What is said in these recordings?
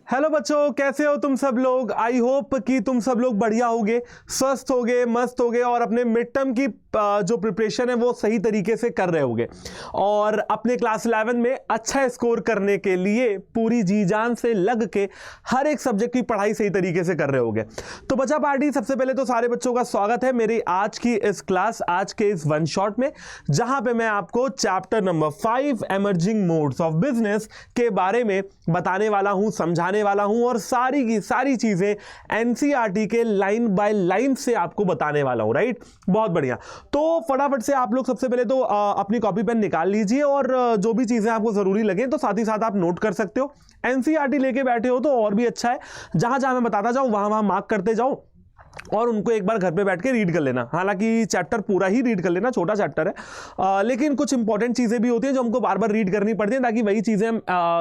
Hello बच्चों, कैसे हो तुम सब लोग। आई होप कि तुम सब लोग बढ़िया होगे, स्वस्थ होगे, मस्त होगे और अपने मिड टर्म की जो प्रिपरेशन है वो सही तरीके से कर रहे होगे और अपने क्लास 11 में अच्छा स्कोर करने के लिए पूरी जी जान से लग के हर एक सब्जेक्ट की पढ़ाई सही तरीके से कर रहे होगे। तो बच्चा पार्टी, सबसे पहले तो सारे बच्चों का स्वागत है मेरी आज की इस क्लास, आज के इस वन शॉट में, जहां पे मैं आपको chapter number 5 emerging modes of business के बारे में बताने वाला हूं, समझाने वाला हूं और सारी की सारी चीजें एनसीईआरटी के लाइन बाय लाइन से आपको बताने वाला हूं। राइट, बहुत बढ़िया। तो फटाफट से आप लोग सबसे पहले तो अपनी कॉपी पेन निकाल लीजिए और जो भी चीजें आपको जरूरी लगे तो साथ ही साथ आप नोट कर सकते हो। एनसीईआरटी लेके बैठे हो तो और भी अच्छा है, जहां जहां मैं बताता जाऊं वहां वहां मार्क करते जाओ और उनको एक बार घर पे बैठ के रीड कर लेना। हालांकि चैप्टर पूरा ही रीड कर लेना, छोटा चैप्टर है, लेकिन कुछ इंपॉर्टेंट चीजें भी होती हैं जो हमको बार बार रीड करनी पड़ती हैं ताकि वही चीजें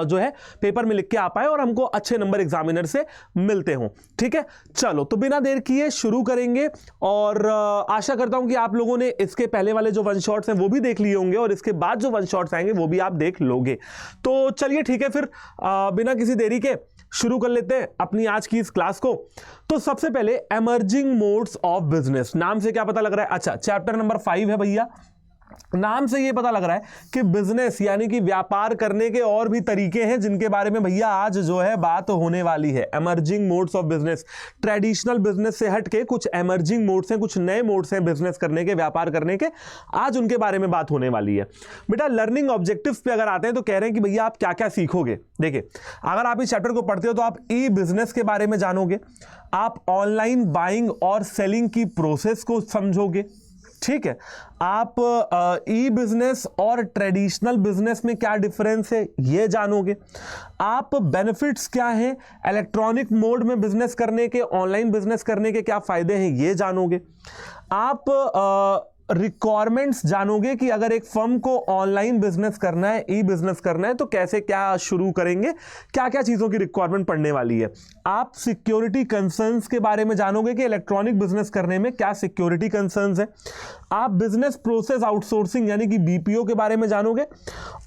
जो है पेपर में लिख के आ पाए और हमको अच्छे नंबर एग्जामिनर से मिलते हों। ठीक है, चलो तो बिना देर किए शुरू करेंगे और आशा करता हूं कि आप लोगों ने इसके पहले वाले जो वन शॉट्स हैं वो भी देख लिए होंगे और इसके बाद जो वन शॉट्स आएंगे वो भी आप देख लोगे। तो चलिए ठीक है, फिर बिना किसी देरी के शुरू कर लेते हैं अपनी आज की इस क्लास को। तो सबसे पहले एमर्जिंग मोड्स ऑफ बिजनेस, नाम से क्या पता लग रहा है? अच्छा, चैप्टर नंबर 5 है भैया। नाम से ये पता लग रहा है कि बिजनेस यानी कि व्यापार करने के और भी तरीके हैं जिनके बारे में भैया आज जो है बात होने वाली है। Emerging modes of business, traditional business से हट के कुछ एमर्जिंग मोड्स हैं, कुछ नए मोड्स हैं बिजनेस करने के, व्यापार करने के, आज उनके बारे में बात होने वाली है। बेटा लर्निंग ऑब्जेक्टिव्स पे अगर आते हैं तो कह रहे हैं कि भैया आप क्या क्या सीखोगे। देखिए, अगर आप इस चैप्टर को पढ़ते हो तो आप ई बिजनेस के बारे में जानोगे, आप ऑनलाइन बाइंग और सेलिंग की प्रोसेस को समझोगे। ठीक है, आप ई बिजनेस और ट्रेडिशनल बिजनेस में क्या डिफरेंस है ये जानोगे। आप बेनिफिट्स क्या हैं इलेक्ट्रॉनिक मोड में बिजनेस करने के, ऑनलाइन बिजनेस करने के क्या फायदे हैं ये जानोगे। आप रिक्वायरमेंट्स जानोगे कि अगर एक फर्म को ऑनलाइन बिजनेस करना है, ई बिजनेस करना है तो कैसे क्या शुरू करेंगे, क्या क्या चीजों की रिक्वायरमेंट पड़ने वाली है। आप सिक्योरिटी कंसर्न्स के बारे में जानोगे कि इलेक्ट्रॉनिक बिजनेस करने में क्या सिक्योरिटी कंसर्न्स है। आप बिजनेस प्रोसेस आउटसोर्सिंग यानी कि बीपीओ के बारे में जानोगे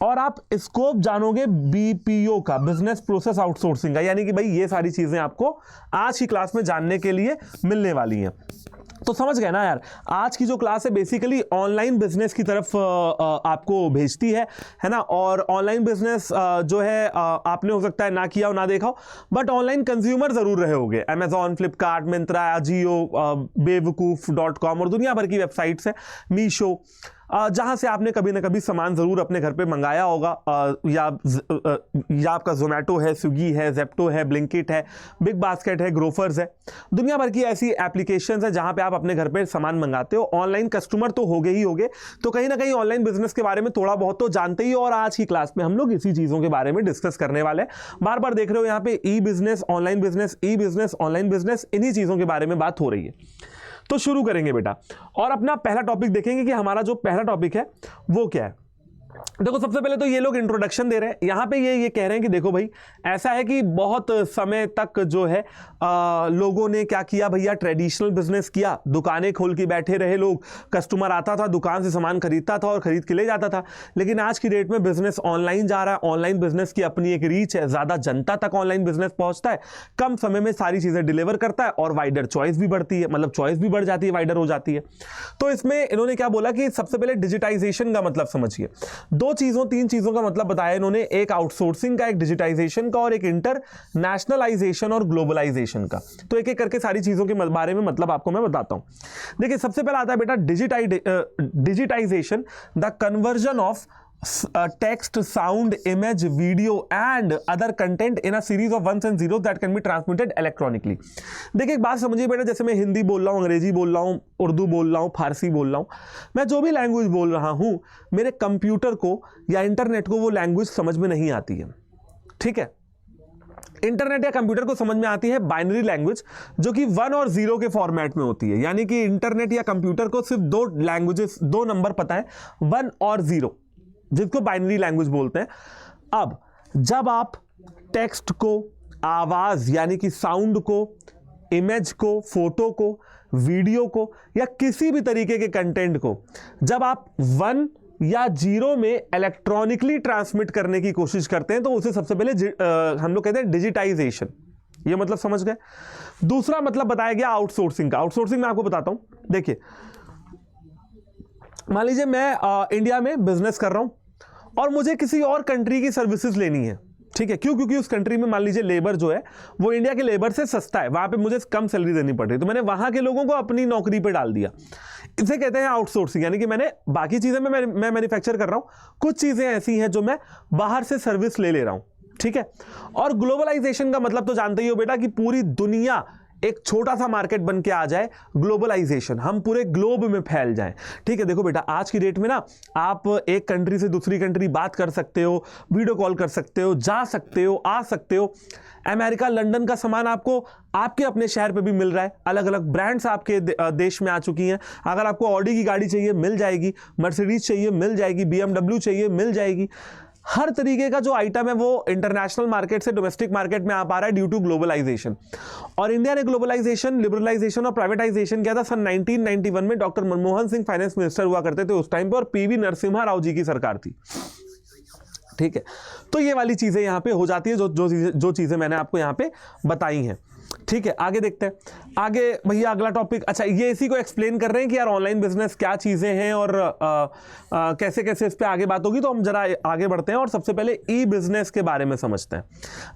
और आप स्कोप जानोगे बीपीओ का, बिजनेस प्रोसेस आउटसोर्सिंग का, यानी कि भाई ये सारी चीजें आपको आज की क्लास में जानने के लिए मिलने वाली हैं। तो समझ गए ना यार, आज की जो क्लास है बेसिकली ऑनलाइन बिजनेस की तरफ आपको भेजती है ना। और ऑनलाइन बिजनेस जो है आपने हो सकता है ना किया हो, ना देखा हो, बट ऑनलाइन कंज्यूमर जरूर रहे होगे। अमेजॉन, फ्लिपकार्ट, मिंत्रा, अजियो, बेवकूफ.com और दुनिया भर की वेबसाइट्स है, मीशो, जहां से आपने कभी ना कभी सामान जरूर अपने घर पे मंगाया होगा, या आपका जोमेटो है, स्विगी है, जेप्टो है, ब्लिंकिट है, बिग बास्केट है, ग्रोफर्स है, दुनिया भर की ऐसी एप्लीकेशंस है जहां पे आप अपने घर पे सामान मंगाते हो। ऑनलाइन कस्टमर तो होगे ही होगे, तो कहीं ना कहीं ऑनलाइन बिजनेस के बारे में थोड़ा बहुत तो जानते ही हो और आज की क्लास में हम लोग इसी चीजों के बारे में डिस्कस करने वाले हैं। बार बार देख रहे हो यहाँ पे ई business, online business, e business, online business, इन्हीं चीजों के बारे में बात हो रही है। तो शुरू करेंगे बेटा और अपना पहला टॉपिक देखेंगे कि हमारा जो पहला टॉपिक है वो क्या है। देखो, सबसे पहले तो ये लोग इंट्रोडक्शन दे रहे हैं यहाँ पे, ये कह रहे हैं कि देखो भाई, ऐसा है कि बहुत समय तक जो है लोगों ने क्या किया भैया, ट्रेडिशनल बिजनेस किया, दुकानें खोल के बैठे रहे लोग, कस्टमर आता था, दुकान से सामान खरीदता था और खरीद के ले जाता था। लेकिन आज की डेट में बिजनेस ऑनलाइन जा रहा है, ऑनलाइन बिजनेस की अपनी एक रीच है, ज्यादा जनता तक ऑनलाइन बिजनेस पहुंचता है, कम समय में सारी चीजें डिलीवर करता है और वाइडर चॉइस भी बढ़ती है, मतलब चॉइस भी बढ़ जाती है, वाइडर हो जाती है। तो इसमें इन्होंने क्या बोला कि सबसे पहले डिजिटाइजेशन का मतलब समझिए। तीन चीजों का मतलब बताया इन्होंने, एक आउटसोर्सिंग का, एक डिजिटाइजेशन का और एक इंटरनेशनलाइजेशन और ग्लोबलाइजेशन का। तो एक एक करके सारी चीजों के बारे में मतलब आपको मैं बताता हूं। देखिए, सबसे पहला आता है बेटा digitization, the conversion of text, sound, image, video and other content in a series of ones and zeros that can be transmitted electronically। देखिए एक बात समझिए बेटा, जैसे मैं हिंदी बोल रहा हूँ, अंग्रेजी बोल रहा हूँ, उर्दू बोल रहा हूँ, फारसी बोल रहा हूँ, मैं जो भी लैंग्वेज बोल रहा हूँ, मेरे कंप्यूटर को या इंटरनेट को वो लैंग्वेज समझ में नहीं आती है। ठीक है, इंटरनेट या कंप्यूटर को समझ में आती है बाइनरी लैंग्वेज जो कि 1 और 0 के फॉर्मेट में होती है। यानी कि इंटरनेट या कंप्यूटर को सिर्फ दो लैंग्वेजेस, दो नंबर पता है, 1 और 0, जिसको बाइनरी लैंग्वेज बोलते हैं। अब जब आप टेक्स्ट को, आवाज यानी कि साउंड को, इमेज को, फोटो को, वीडियो को या किसी भी तरीके के कंटेंट को जब आप 1 या जीरो में इलेक्ट्रॉनिकली ट्रांसमिट करने की कोशिश करते हैं तो उसे सबसे पहले हम लोग कहते हैं डिजिटाइजेशन। ये मतलब समझ गए। दूसरा मतलब बताया गया आउटसोर्सिंग का। आउटसोर्सिंग मैं आपको बताता हूं, देखिए मान लीजिए मैं इंडिया में बिजनेस कर रहा हूं और मुझे किसी और कंट्री की सर्विसेज लेनी है, ठीक है, क्यों? क्योंकि उस कंट्री में मान लीजिए लेबर जो है वो इंडिया के लेबर से सस्ता है, वहां पे मुझे कम सैलरी देनी पड़ रही है, तो मैंने वहां के लोगों को अपनी नौकरी पे डाल दिया। इसे कहते हैं आउटसोर्सिंग, यानी कि मैंने बाकी चीजें मैं मैन्युफैक्चर कर रहा हूं, कुछ चीजें ऐसी हैं जो मैं बाहर से सर्विस ले रहा हूं, ठीक है। और ग्लोबलाइजेशन का मतलब तो जानते ही हो बेटा कि पूरी दुनिया एक छोटा सा मार्केट बन के आ जाए, ग्लोबलाइजेशन, हम पूरे ग्लोब में फैल जाएं, ठीक है। देखो बेटा आज की डेट में ना आप एक कंट्री से दूसरी कंट्री बात कर सकते हो, वीडियो कॉल कर सकते हो, जा सकते हो, आ सकते हो। अमेरिका लंदन का सामान आपको आपके अपने शहर पे भी मिल रहा है, अलग अलग ब्रांड्स आपके देश में आ चुकी हैं। अगर आपको ऑडी की गाड़ी चाहिए मिल जाएगी, मर्सिडीज चाहिए मिल जाएगी, BMW चाहिए मिल जाएगी। हर तरीके का जो आइटम है वो इंटरनेशनल मार्केट से डोमेस्टिक मार्केट में आ पा रहा है ड्यू टू ग्लोबलाइजेशन। और इंडिया ने ग्लोबलाइजेशन, लिबरलाइजेशन और प्राइवेटाइजेशन किया था सन 1991 में। Doctor Manmohan Singh finance minister हुआ करते थे उस टाइम पे, और PV नरसिम्हा राव जी की सरकार थी, ठीक है। तो ये वाली चीजें यहां पे हो जाती है जो चीजें मैंने आपको यहां पे बताई हैं, ठीक है। आगे देखते हैं। आगे भैया अगला टॉपिक, अच्छा ये इसी को एक्सप्लेन कर रहे हैं कि यार ऑनलाइन बिजनेस क्या चीजें हैं और कैसे कैसे इस पे आगे बात होगी। तो हम जरा आगे बढ़ते हैं और सबसे पहले ई बिजनेस के बारे में समझते हैं।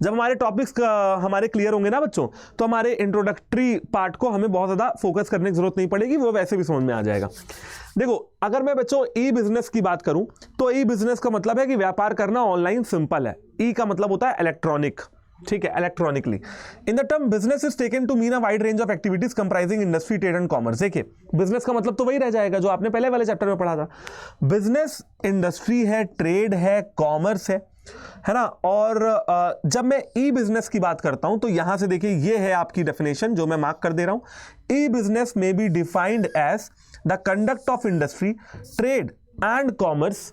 जब हमारे टॉपिक्स हमारे क्लियर होंगे ना बच्चों, तो हमारे इंट्रोडक्टरी पार्ट को हमें बहुत ज्यादा फोकस करने की जरूरत नहीं पड़ेगी, वो वैसे भी समझ में आ जाएगा। देखो अगर मैं बच्चों ई बिजनेस की बात करूं तो ई बिजनेस का मतलब है कि व्यापार करना ऑनलाइन सिंपल है। ई का मतलब होता है इलेक्ट्रॉनिक, ठीक है, electronically. In the term business is taken to mean a wide range of activities comprising industry, trade and commerce. देखिए बिजनेस का मतलब तो वही रह जाएगा जो आपने पहले वाले चैप्टर में पढ़ा था। बिजनेस इंडस्ट्री है, ट्रेड है, कॉमर्स है ना। और जब मैं ई बिजनेस की बात करता हूं तो यहां से देखिए ये है आपकी डेफिनेशन जो मैं मार्क कर दे रहा हूं। ई बिजनेस में be defined as the conduct of industry, trade and commerce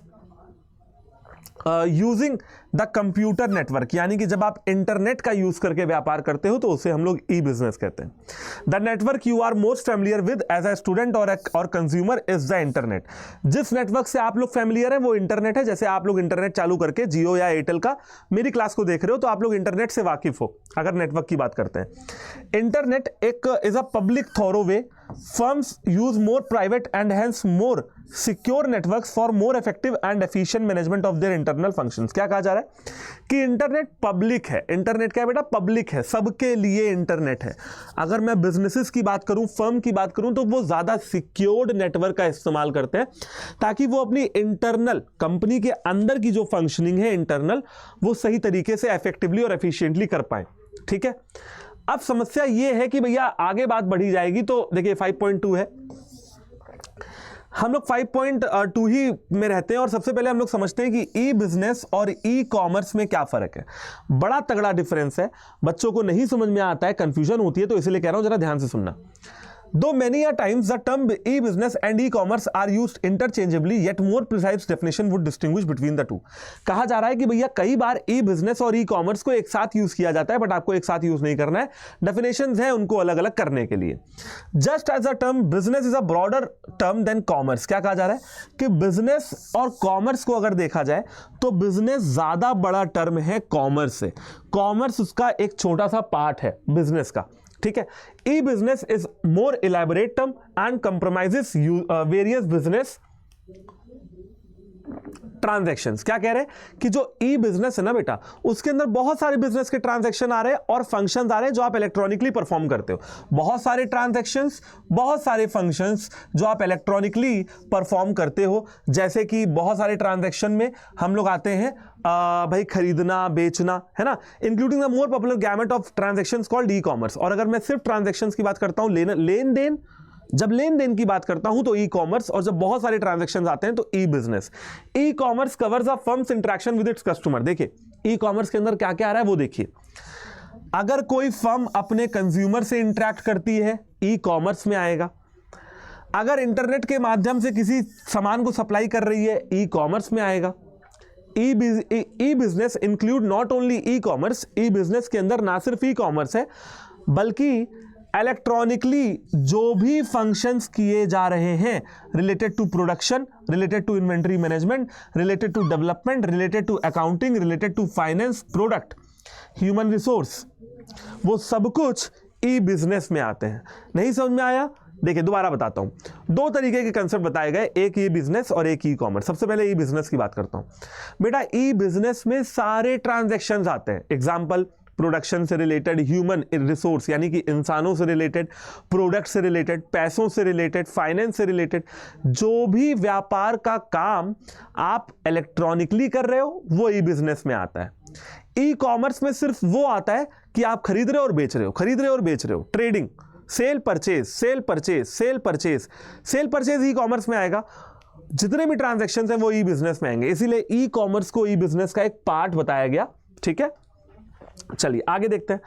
using the computer network, यानी कि जब आप इंटरनेट का यूज करके व्यापार करते हो तो उसे हम लोग ई बिजनेस कहते हैं। The network you are most familiar with as a student और कंज्यूमर इज द इंटरनेट। जिस नेटवर्क से आप लोग फैमिलियर है वो इंटरनेट है। जैसे आप लोग इंटरनेट चालू करके जियो या एयरटेल का मेरी क्लास को देख रहे हो तो आप लोग इंटरनेट से वाकिफ हो अगर नेटवर्क की बात करते हैं। इंटरनेट एक is a public thoroughfare, firms use more private and hence more secure networks for more effective and efficient management of their internal functions. क्या कहा जा रहा है कि इंटरनेट पब्लिक है। इंटरनेट क्या है बेटा? पब्लिक है, सबके लिए इंटरनेट है। अगर मैं बिजनेसेस की बात करूं, फर्म की बात करूं, तो वो ज्यादा सिक्योर्ड नेटवर्क का इस्तेमाल करते हैं ताकि वो अपनी इंटरनल कंपनी के अंदर की जो फंक्शनिंग है इंटरनल, वो सही तरीके से इफेक्टिवली और एफिशिएंटली कर पाए, ठीक है। अब समस्या ये है कि भैया आगे बात बढ़ी जाएगी तो देखिए 5.2 है, हम लोग 5.2 ही में रहते हैं और सबसे पहले हम लोग समझते हैं कि ई बिजनेस और ई कॉमर्स में क्या फर्क है। बड़ा तगड़ा डिफरेंस है, बच्चों को नहीं समझ में आता है, कंफ्यूजन होती है, तो इसलिए कह रहा हूं जरा ध्यान से सुनना। Though many a times the term e-business and e-commerce are used interchangeably, yet more precise definition would distinguish between the two। कहा जा रहा है कि भैया कई बार e-business और e-commerce को एक साथ यूज किया जाता है, बट आपको एक साथ यूज नहीं करना है, डेफिनेशंस हैं उनको अलग अलग करने के लिए। Just as a term business is a broader term than commerce. क्या कहा जा रहा है कि बिजनेस और कॉमर्स को अगर देखा जाए तो बिजनेस ज्यादा बड़ा टर्म है कॉमर्स से, कॉमर्स उसका एक छोटा सा पार्ट है बिजनेस का, ठीक है। E business is more elaborate term and compromises various business transactions. क्या कह रहे हैं कि जो ई बिजनेस है ना बेटा, उसके अंदर बहुत सारे बिजनेस के ट्रांजैक्शन आ रहे हैं और फंक्शंस आ रहे हैं जो आप इलेक्ट्रॉनिकली परफॉर्म करते हो। बहुत सारे ट्रांजैक्शंस, बहुत सारे फंक्शंस जो आप इलेक्ट्रॉनिकली परफॉर्म करते हो। जैसे कि बहुत सारे ट्रांजैक्शन में हम लोग आते हैं भाई खरीदना, बेचना, है ना, including the more popular gamete of transactions called e commerce. और अगर मैं सिर्फ ट्रांजैक्शंस की बात करता हूं, लेन देन, जब लेन देन की बात करता हूं तो ई कॉमर्स, और जब बहुत सारे ट्रांजैक्शंस आते हैं तो e business. E commerce covers a firm's interaction with its customer. देखिए ई कॉमर्स के अंदर क्या क्या आ रहा है वो देखिए। अगर कोई फर्म अपने कंज्यूमर से इंटरेक्ट करती है, ई कॉमर्स में आएगा। अगर इंटरनेट के माध्यम से किसी सामान को सप्लाई कर रही है, ई कॉमर्स में आएगा। E business include not only e commerce, e business के अंदर ना सिर्फ ई कॉमर्स है बल्कि इलेक्ट्रॉनिकली जो भी फंक्शंस किए जा रहे हैं related to production, related to inventory management, related to development, related to accounting, related to finance, product, human resource, वो सब कुछ ई बिजनेस में आते हैं। नहीं समझ में आया? देखिए दोबारा बताता हूं। दो तरीके के कंसेप्ट बताए गए, एक ई बिजनेस और एक ई कॉमर्स। सबसे पहले ई बिजनेस की बात करता हूं। बेटा ई बिजनेस में सारे ट्रांजैक्शंस आते हैं। एग्जांपल, प्रोडक्शन से रिलेटेड, ह्यूमन रिसोर्स यानी कि इंसानों से रिलेटेड, प्रोडक्ट से रिलेटेड, पैसों से रिलेटेड, फाइनेंस से रिलेटेड, जो भी व्यापार का काम आप इलेक्ट्रॉनिकली कर रहे हो वो ई बिजनेस में आता है। ई कॉमर्स में सिर्फ वो आता है कि आप खरीद रहे हो और बेच रहे हो, खरीद रहे हो और बेच रहे हो, trading, cell purchase, cell purchase, cell purchase, cell purchase ई कॉमर्स में आएगा। जितने भी ट्रांजैक्शंस हैं वो ई बिजनेस में आएंगे, इसीलिए ई कॉमर्स को ई बिजनेस का एक पार्ट बताया गया। ठीक है, चलिए आगे देखते हैं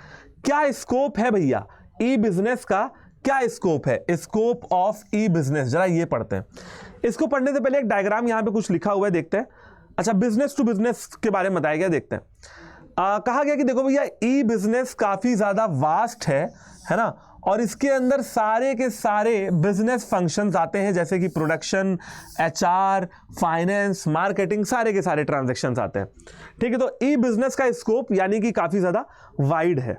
क्या स्कोप है भैया ई बिजनेस का। क्या स्कोप है? स्कोप ऑफ ई बिजनेस, जरा ये पढ़ते हैं। इसको पढ़ने से पहले एक डायग्राम यहां पे कुछ लिखा हुआ है, देखते हैं। अच्छा, बिजनेस टू बिजनेस के बारे में बताया गया, देखते हैं। कहा गया कि देखो भैया ई बिजनेस काफी ज्यादा वास्ट है ना, और इसके अंदर सारे के सारे बिजनेस फंक्शंस आते हैं, जैसे कि प्रोडक्शन, एचआर, फाइनेंस, मार्केटिंग, सारे के सारे ट्रांजैक्शंस आते हैं। ठीक है, तो ई बिजनेस का स्कोप यानी कि काफी ज्यादा वाइड है।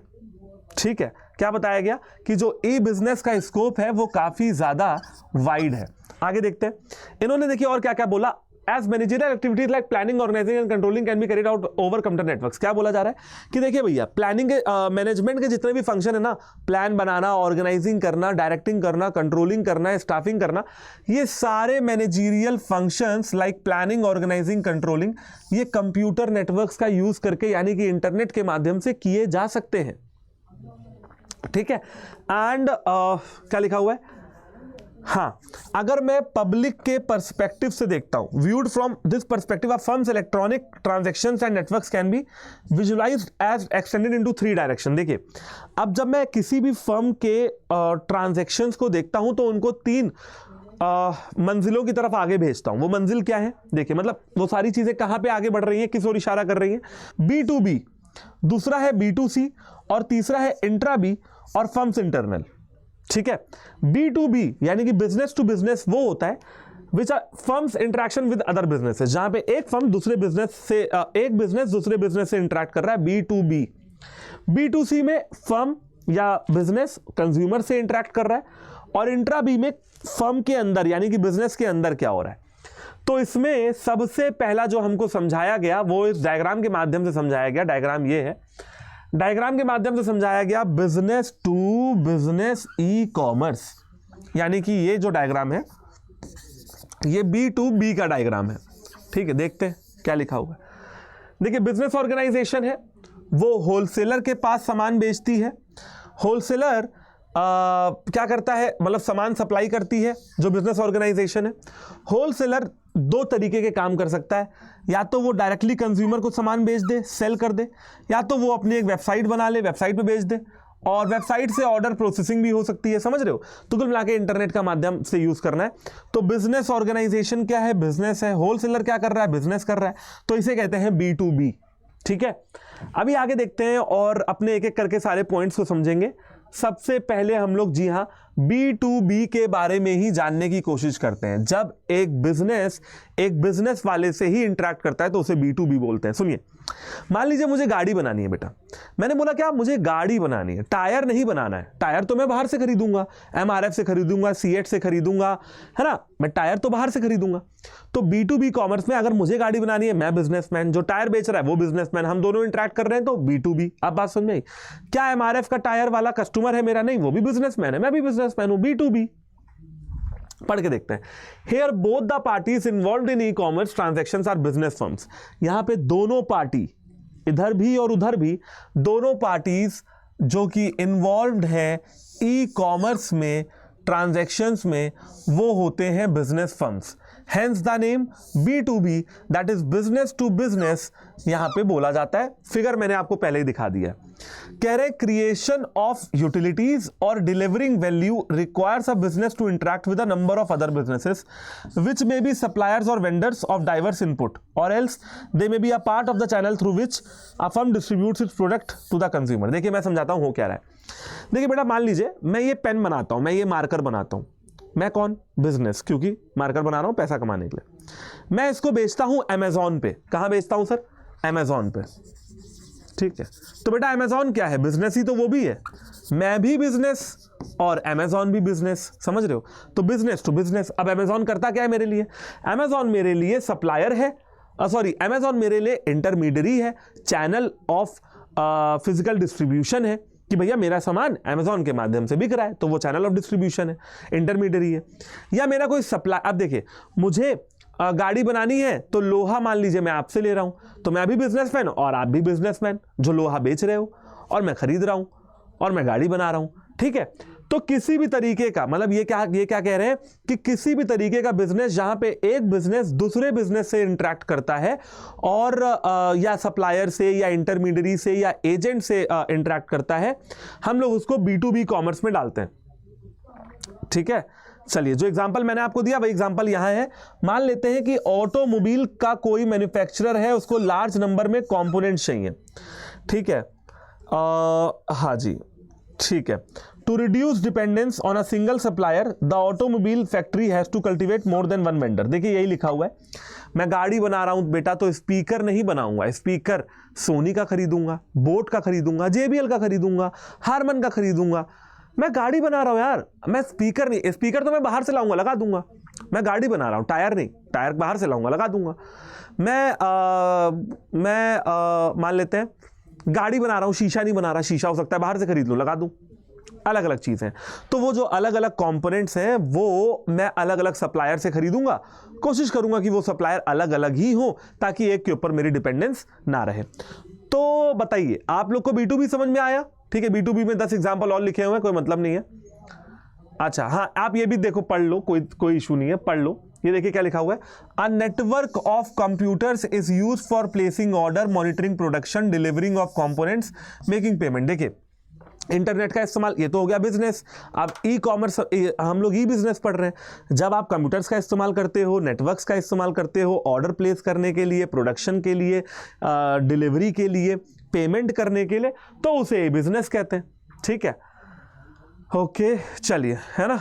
ठीक है, क्या बताया गया कि जो ई बिजनेस का स्कोप है वो काफी ज्यादा वाइड है। आगे देखते हैं, इन्होंने देखिए और क्या क्या बोला। As managerial activities like planning, organizing and controlling can be carried out over computer networks। क्या बोला जा रहा है कि देखिए भैया प्लानिंग के मैनेजमेंट के जितने भी फंक्शन है ना, प्लान बनाना, ऑर्गेनाइजिंग करना, डायरेक्टिंग करना, कंट्रोलिंग करना, स्टाफिंग करना, ये सारे managerial functions like planning, organizing, controlling, ये कंप्यूटर नेटवर्क्स का यूज करके यानी कि इंटरनेट के माध्यम से किए जा सकते हैं। ठीक है, एंड क्या लिखा हुआ है, हाँ, अगर मैं पब्लिक के पर्सपेक्टिव से देखता हूं, viewed from this perspective of firms electronic transactions and networks can be visualized as extended into 3 direction. देखिए, अब जब मैं किसी भी फर्म के ट्रांजैक्शंस को देखता हूं तो उनको 3 मंजिलों की तरफ आगे भेजता हूं। वो मंजिल क्या है? देखिए, मतलब वो सारी चीजें कहां पे आगे बढ़ रही हैं, किस ओर इशारा कर रही हैं? B2B, दूसरा है B2C, और तीसरा है इंट्रा बी और फर्म्स इंटरनल। ठीक है, B2B यानी कि बिजनेस टू बिजनेस वो होता है which are firms interaction with other businesses, जहां पे एक फर्म दूसरे बिजनेस से एक बिजनेस दूसरे बिजनेस से इंटरेक्ट कर रहा है, B2B। B2C में फर्म या बिजनेस कंज्यूमर से इंटरेक्ट कर रहा है, और इंट्रा बी में फर्म के अंदर यानी कि बिजनेस के अंदर क्या हो रहा है। तो इसमें सबसे पहला जो हमको समझाया गया वो इस डायग्राम के माध्यम से समझाया गया। डायग्राम ये है, डायग्राम के माध्यम से समझाया गया business to business e commerce, यानी कि ये जो डायग्राम है ये B2B का डायग्राम है। ठीक है, देखते हैं क्या लिखा हुआ है। देखिए, बिजनेस ऑर्गेनाइजेशन है, वो होलसेलर के पास सामान बेचती है। होलसेलर क्या करता है, मतलब सामान सप्लाई करती है जो बिजनेस ऑर्गेनाइजेशन है। होलसेलर 2 तरीके के काम कर सकता है, या तो वो डायरेक्टली कंज्यूमर को सामान बेच दे, सेल कर दे, या तो वो अपनी एक वेबसाइट बना ले, वेबसाइट पे बेच दे, और वेबसाइट से ऑर्डर प्रोसेसिंग भी हो सकती है। समझ रहे हो? तो कुल मिला के इंटरनेट का माध्यम से यूज करना है। तो बिजनेस ऑर्गेनाइजेशन क्या है? बिजनेस है। होलसेलर क्या कर रहा है? बिजनेस कर रहा है। तो इसे कहते हैं B2B। ठीक है, अभी आगे देखते हैं और अपने एक एक करके सारे पॉइंट्स को समझेंगे। सबसे पहले हम लोग, जी हां, B2B के बारे में ही जानने की कोशिश करते हैं। जब एक बिजनेस वाले से ही इंटरेक्ट करता है तो उसे B2B बोलते हैं। सुनिए, मान लीजिए मुझे गाड़ी बनानी है बेटा। मैंने बोला क्या? मुझे गाड़ी बनानी है, टायर नहीं बनाना है। टायर तो मैं बाहर से खरीदूंगा, MRF से खरीदूंगा, सीएट से खरीदूंगा, है ना, मैं टायर तो बाहर से खरीदूंगा। तो B2B कॉमर्स में अगर मुझे गाड़ी बनानी है, मैं बिजनेसमैन, जो टायर बेच रहा है वो बिजनेसमैन, हम दोनों इंटरेक्ट कर रहे हैं, तो B2B। अब बात समझ में आई? क्या MRF का टायर वाला कस्टमर है मेरा? नहीं, वो भी बिजनेसमैन है, मैं भी बिजनेसमैन हूं, B2B। पढ़ के देखते हैं। Here both the parties involved in e-commerce transactions are business firms। यहां पे दोनों पार्टी, इधर भी और उधर भी, दोनों पार्टीज जो कि इन्वॉल्व्ड है ई कॉमर्स में, ट्रांजैक्शंस में, वो होते हैं business firms. Hence the name B2B, that is business to business, यहां पे बोला जाता है। फिगर मैंने आपको पहले ही दिखा दिया। कह रहे क्रिएशन ऑफ यूटिलिटीज और delivering value requires a business to interact with a number of other businesses which may be suppliers और वेंडर्स ऑफ डाइवर्स इनपुट और else they may be a part of the channel through which a firm distributes its product to the consumer. देखिए मैं समझाता हूं हो क्या रहा है। देखिए बेटा मान लीजिए मैं ये पेन बनाता हूं, मैं ये मार्कर बनाता हूं, मैं कौन? बिजनेस, क्योंकि मार्कर बना रहा हूं पैसा कमाने के लिए। मैं इसको बेचता हूं अमेजॉन पे। कहां बेचता हूं सर? अमेजॉन पे। ठीक है, तो बेटा अमेजॉन क्या है? बिजनेस ही तो वो भी है। मैं भी बिजनेस और अमेजॉन भी बिजनेस, समझ रहे हो? तो बिजनेस टू बिजनेस। अब अमेजॉन करता क्या है मेरे लिए? अमेजॉन मेरे लिए सप्लायर है, सॉरी अमेजॉन मेरे लिए इंटरमीडियरी है, चैनल ऑफ फिजिकल डिस्ट्रीब्यूशन है कि भैया मेरा सामान अमेजॉन के माध्यम से बिक रहा है, तो वो चैनल ऑफ डिस्ट्रीब्यूशन है, इंटरमीडियरी है। या मेरा कोई सप्लाई, अब देखिए मुझे गाड़ी बनानी है तो लोहा मान लीजिए मैं आपसे ले रहा हूं, तो मैं भी बिजनेसमैन और आप भी बिजनेसमैन, जो लोहा बेच रहे हो और मैं खरीद रहा हूं और मैं गाड़ी बना रहा हूं। ठीक है, तो किसी भी तरीके का मतलब ये क्या कह रहे हैं कि किसी भी तरीके का बिजनेस जहां पे एक बिजनेस दूसरे बिजनेस से इंटरेक्ट करता है और या सप्लायर से या इंटरमीडियरी से या एजेंट से इंटरेक्ट करता है, हम लोग उसको B2B कॉमर्स में डालते हैं। ठीक है, चलिए जो एग्जांपल मैंने आपको दिया वही एग्जांपल यहां है। मान लेते हैं कि ऑटोमोबाइल का कोई मैन्युफैक्चरर है, उसको लार्ज नंबर में कंपोनेंट्स चाहिए। ठीक है, हाँ जी ठीक है। To reduce dependence on a single supplier the automobile factory has to cultivate more than one vendor. देखिए यही लिखा हुआ है। मैं गाड़ी बना रहा हूं बेटा, तो स्पीकर नहीं बनाऊंगा, स्पीकर सोनी का खरीदूंगा, बोट का खरीदूंगा, JBL का खरीदूंगा, हारमन का खरीदूंगा। मैं गाड़ी बना रहा हूं यार, मैं स्पीकर नहीं, स्पीकर तो मैं बाहर से लाऊंगा लगा दूंगा। मैं गाड़ी बना रहा हूं, टायर नहीं, टायर बाहर से लाऊंगा लगा दूंगा। मैं मान लेते हैं गाड़ी बना रहा हूं, शीशा नहीं बना रहा, शीशा हो सकता है बाहर से खरीद लूं लगा दूं। अलग अलग चीजें हैं, तो वो जो अलग अलग कंपोनेंट्स हैं वो मैं अलग अलग सप्लायर से खरीदूंगा। कोशिश करूंगा कि वो सप्लायर अलग अलग ही हो ताकि एक के ऊपर मेरी डिपेंडेंस ना रहे। तो बताइए आप लोग को B2B समझ में आया? ठीक है, B2B में 10 एग्जाम्पल और लिखे हुए हैं, कोई मतलब नहीं है। अच्छा हाँ, आप ये भी देखो पढ़ लो, कोई इशू नहीं है, पढ़ लो। ये देखिए क्या लिखा हुआ है, a network of computers is used for placing order, monitoring production, delivering of components, making payment. देखिए इंटरनेट का इस्तेमाल, ये तो हो गया बिजनेस। अब ई कॉमर्स, हम लोग ई बिजनेस पढ़ रहे हैं। जब आप कंप्यूटर्स का इस्तेमाल करते हो, नेटवर्क्स का इस्तेमाल करते हो, ऑर्डर प्लेस करने के लिए, प्रोडक्शन के लिए, डिलीवरी के लिए, पेमेंट करने के लिए, तो उसे बिजनेस कहते हैं। ठीक है, ओके चलिए, है ना?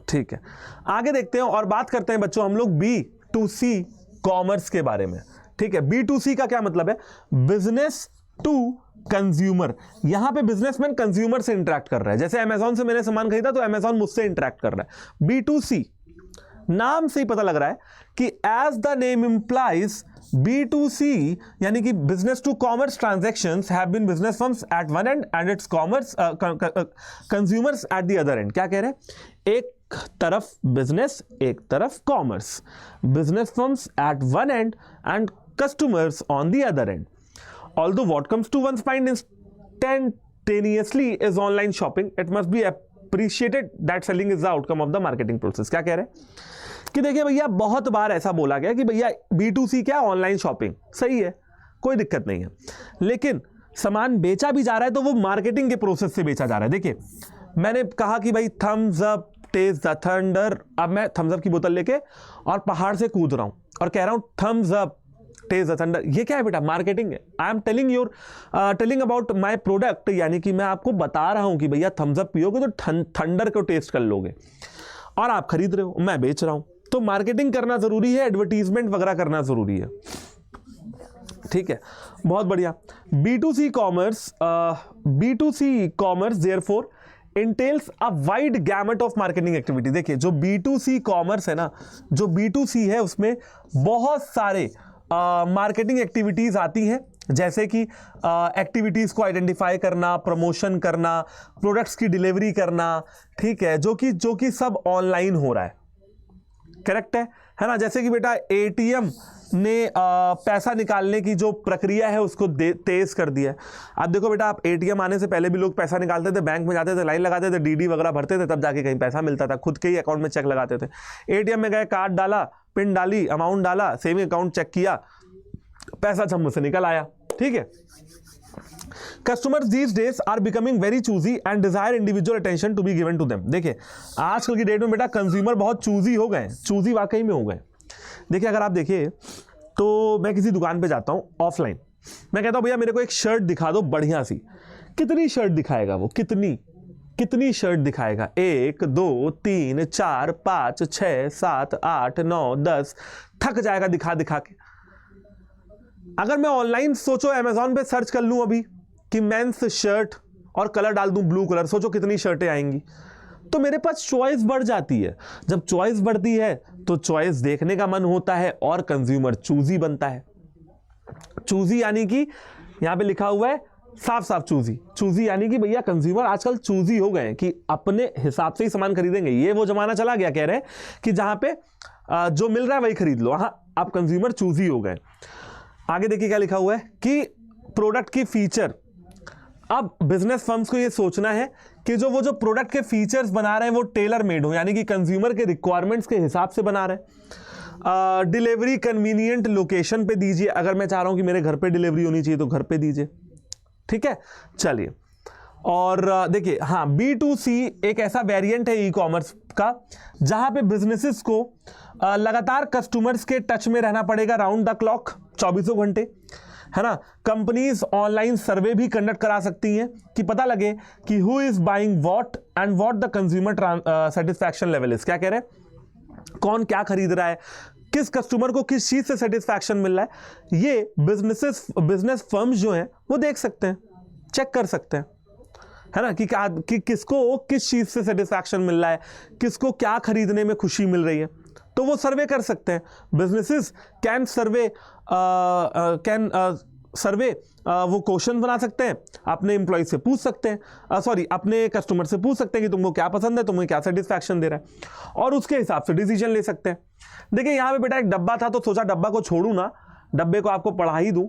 ठीक है, आगे देखते हैं और बात करते हैं बच्चों हम लोग B2C कॉमर्स के बारे में। ठीक है, B2C का क्या मतलब है? Business to consumer. यहां पे बिजनेसमैन कंज्यूमर से इंटरेक्ट कर रहा है। जैसे अमेजॉन से मैंने सामान खरीदा तो अमेजॉन मुझसे इंटरेक्ट कर रहा है। B2C नाम से ही पता लग रहा है कि as the name implies B2C यानी कि business to commerce transactions have been business firms at one end and its commerce consumers at the other end. क्या कह रहे हैं? एक तरफ बिजनेस, एक तरफ commerce, business firms at one end and customers on the other end. Although what comes to one's mind instantaneously is online shopping, it must be appreciated that selling is the outcome of the marketing process। क्या कह रहे हैं कि देखिए भैया बहुत बार ऐसा बोला गया कि भैया B2C क्या, ऑनलाइन शॉपिंग। सही है, कोई दिक्कत नहीं है, लेकिन सामान बेचा भी जा रहा है तो वो मार्केटिंग के प्रोसेस से बेचा जा रहा है। देखिए मैंने कहा कि भाई Thums Up taste the thunder, अब मैं थम्स अप की बोतल लेके और पहाड़ से कूद रहा हूं और कह रहा हूं Thums Up taste the thunder. ये क्या है बेटा? मार्केटिंग है। I am telling about my product, यानी कि मैं आपको बता रहा हूं कि भैया थम्स अप पियोगे तो थंडर को टेस्ट कर लोगे और आप खरीद रहे हो, मैं बेच रहा हूं। तो मार्केटिंग करना जरूरी है, एडवर्टीजमेंट वगैरह करना जरूरी है। ठीक है, बहुत बढ़िया। B2C commerce therefore entails a wide gamut of marketing activity। देखिए जो B2C कॉमर्स है ना, जो B2C है उसमें बहुत सारे मार्केटिंग एक्टिविटीज आती हैं, जैसे कि एक्टिविटीज को आइडेंटिफाई करना, प्रमोशन करना, प्रोडक्ट्स की डिलीवरी करना। ठीक है, जो कि सब ऑनलाइन हो रहा है। करेक्ट है ना। जैसे कि बेटा एटीएम ने पैसा निकालने की जो प्रक्रिया है उसको तेज कर दिया है। अब देखो बेटा, आप एटीएम आने से पहले भी लोग पैसा निकालते थे, बैंक में जाते थे, लाइन लगाते थे, डीडी वगैरह भरते थे, तब जाके कहीं पैसा मिलता था, खुद के ही अकाउंट में चेक लगाते थे। एटीएम में गए, कार्ड डाला, पिन डाली, अमाउंट डाला, सेविंग अकाउंट चेक किया, पैसा छम्मू से निकल आया। ठीक है। Customers these days are becoming very choosy and desire individual attention to be given to them। देखिए आजकल की डेट में बेटा कंज्यूमर बहुत चूजी हो गए, चूजी वाकई में हो गए। देखिए अगर आप देखिए तो मैं किसी दुकान पे जाता हूँ ऑफलाइन, मैं कहता हूँ भैया मेरे को एक शर्ट दिखा दो बढ़िया सी। कितनी शर्ट दिखाएगा वो, कितनी शर्ट दिखाएगा? 1 2 3 4 5 6 7 8 9 10, थक जाएगा दिखा दिखा के। अगर मैं ऑनलाइन सोचो अमेजॉन पे सर्च कर लूं अभी कि मेंस शर्ट और कलर डाल दूं ब्लू कलर, सोचो कितनी शर्टें आएंगी। तो मेरे पास चॉइस बढ़ जाती है। जब चॉइस बढ़ती है तो चॉइस देखने का मन होता है और कंज्यूमर चूजी बनता है। चूजी यानी कि यहां पे लिखा हुआ है साफ साफ चूजी यानी कि भैया कंज्यूमर आजकल चूजी हो गए कि अपने हिसाब से ही सामान खरीदेंगे। ये वो जमाना चला गया, कह रहे हैं कि जहां पे जो मिल रहा है वही खरीद लो। हाँ, आप कंज्यूमर चूजी हो गए। आगे देखिए क्या लिखा हुआ है कि प्रोडक्ट की फीचर। अब बिजनेस फर्म्स को ये सोचना है कि वो जो प्रोडक्ट के फीचर्स बना रहे हैं वो टेलर मेड हो, यानी कि कंज्यूमर के रिक्वायरमेंट्स के हिसाब से बना रहे हैं। डिलीवरी कन्वीनियंट लोकेशन पे दीजिए। अगर मैं चाह रहा हूं कि मेरे घर पे डिलीवरी होनी चाहिए तो घर पे दीजिए। ठीक है, चलिए। और देखिए हाँ, B2C एक ऐसा वेरिएंट है ई कॉमर्स का जहां पे बिजनेसेस को लगातार कस्टमर्स के टच में रहना पड़ेगा, राउंड द क्लॉक, 24 घंटे, है ना। कंपनीज ऑनलाइन सर्वे भी कंडक्ट करा सकती हैं कि पता लगे कि who is buying what and what the consumer satisfaction level is. क्या कह रहे हैं, कौन क्या खरीद रहा है, किस कस्टमर को किस चीज से सेटिस्फैक्शन मिल रहा है, ये बिजनेस फर्म्स जो हैं वो देख सकते हैं, चेक कर सकते हैं, है ना, कि किसको किस चीज से सेटिस्फैक्शन मिल रहा है, किसको क्या खरीदने में खुशी मिल रही है, तो वो सर्वे कर सकते हैं। बिजनेसेस कैन सर्वे वो क्वेश्चन बना सकते हैं, अपने एम्प्लॉय से पूछ सकते हैं, अपने कस्टमर से पूछ सकते हैं कि तुमको क्या पसंद है, तुम्हें क्या सेटिस्फैक्शन दे रहा है, और उसके हिसाब से डिसीजन ले सकते हैं। देखिए यहाँ पे बेटा एक डब्बा था तो सोचा डब्बा को छोड़ू ना, डब्बे को आपको पढ़ा ही दूं।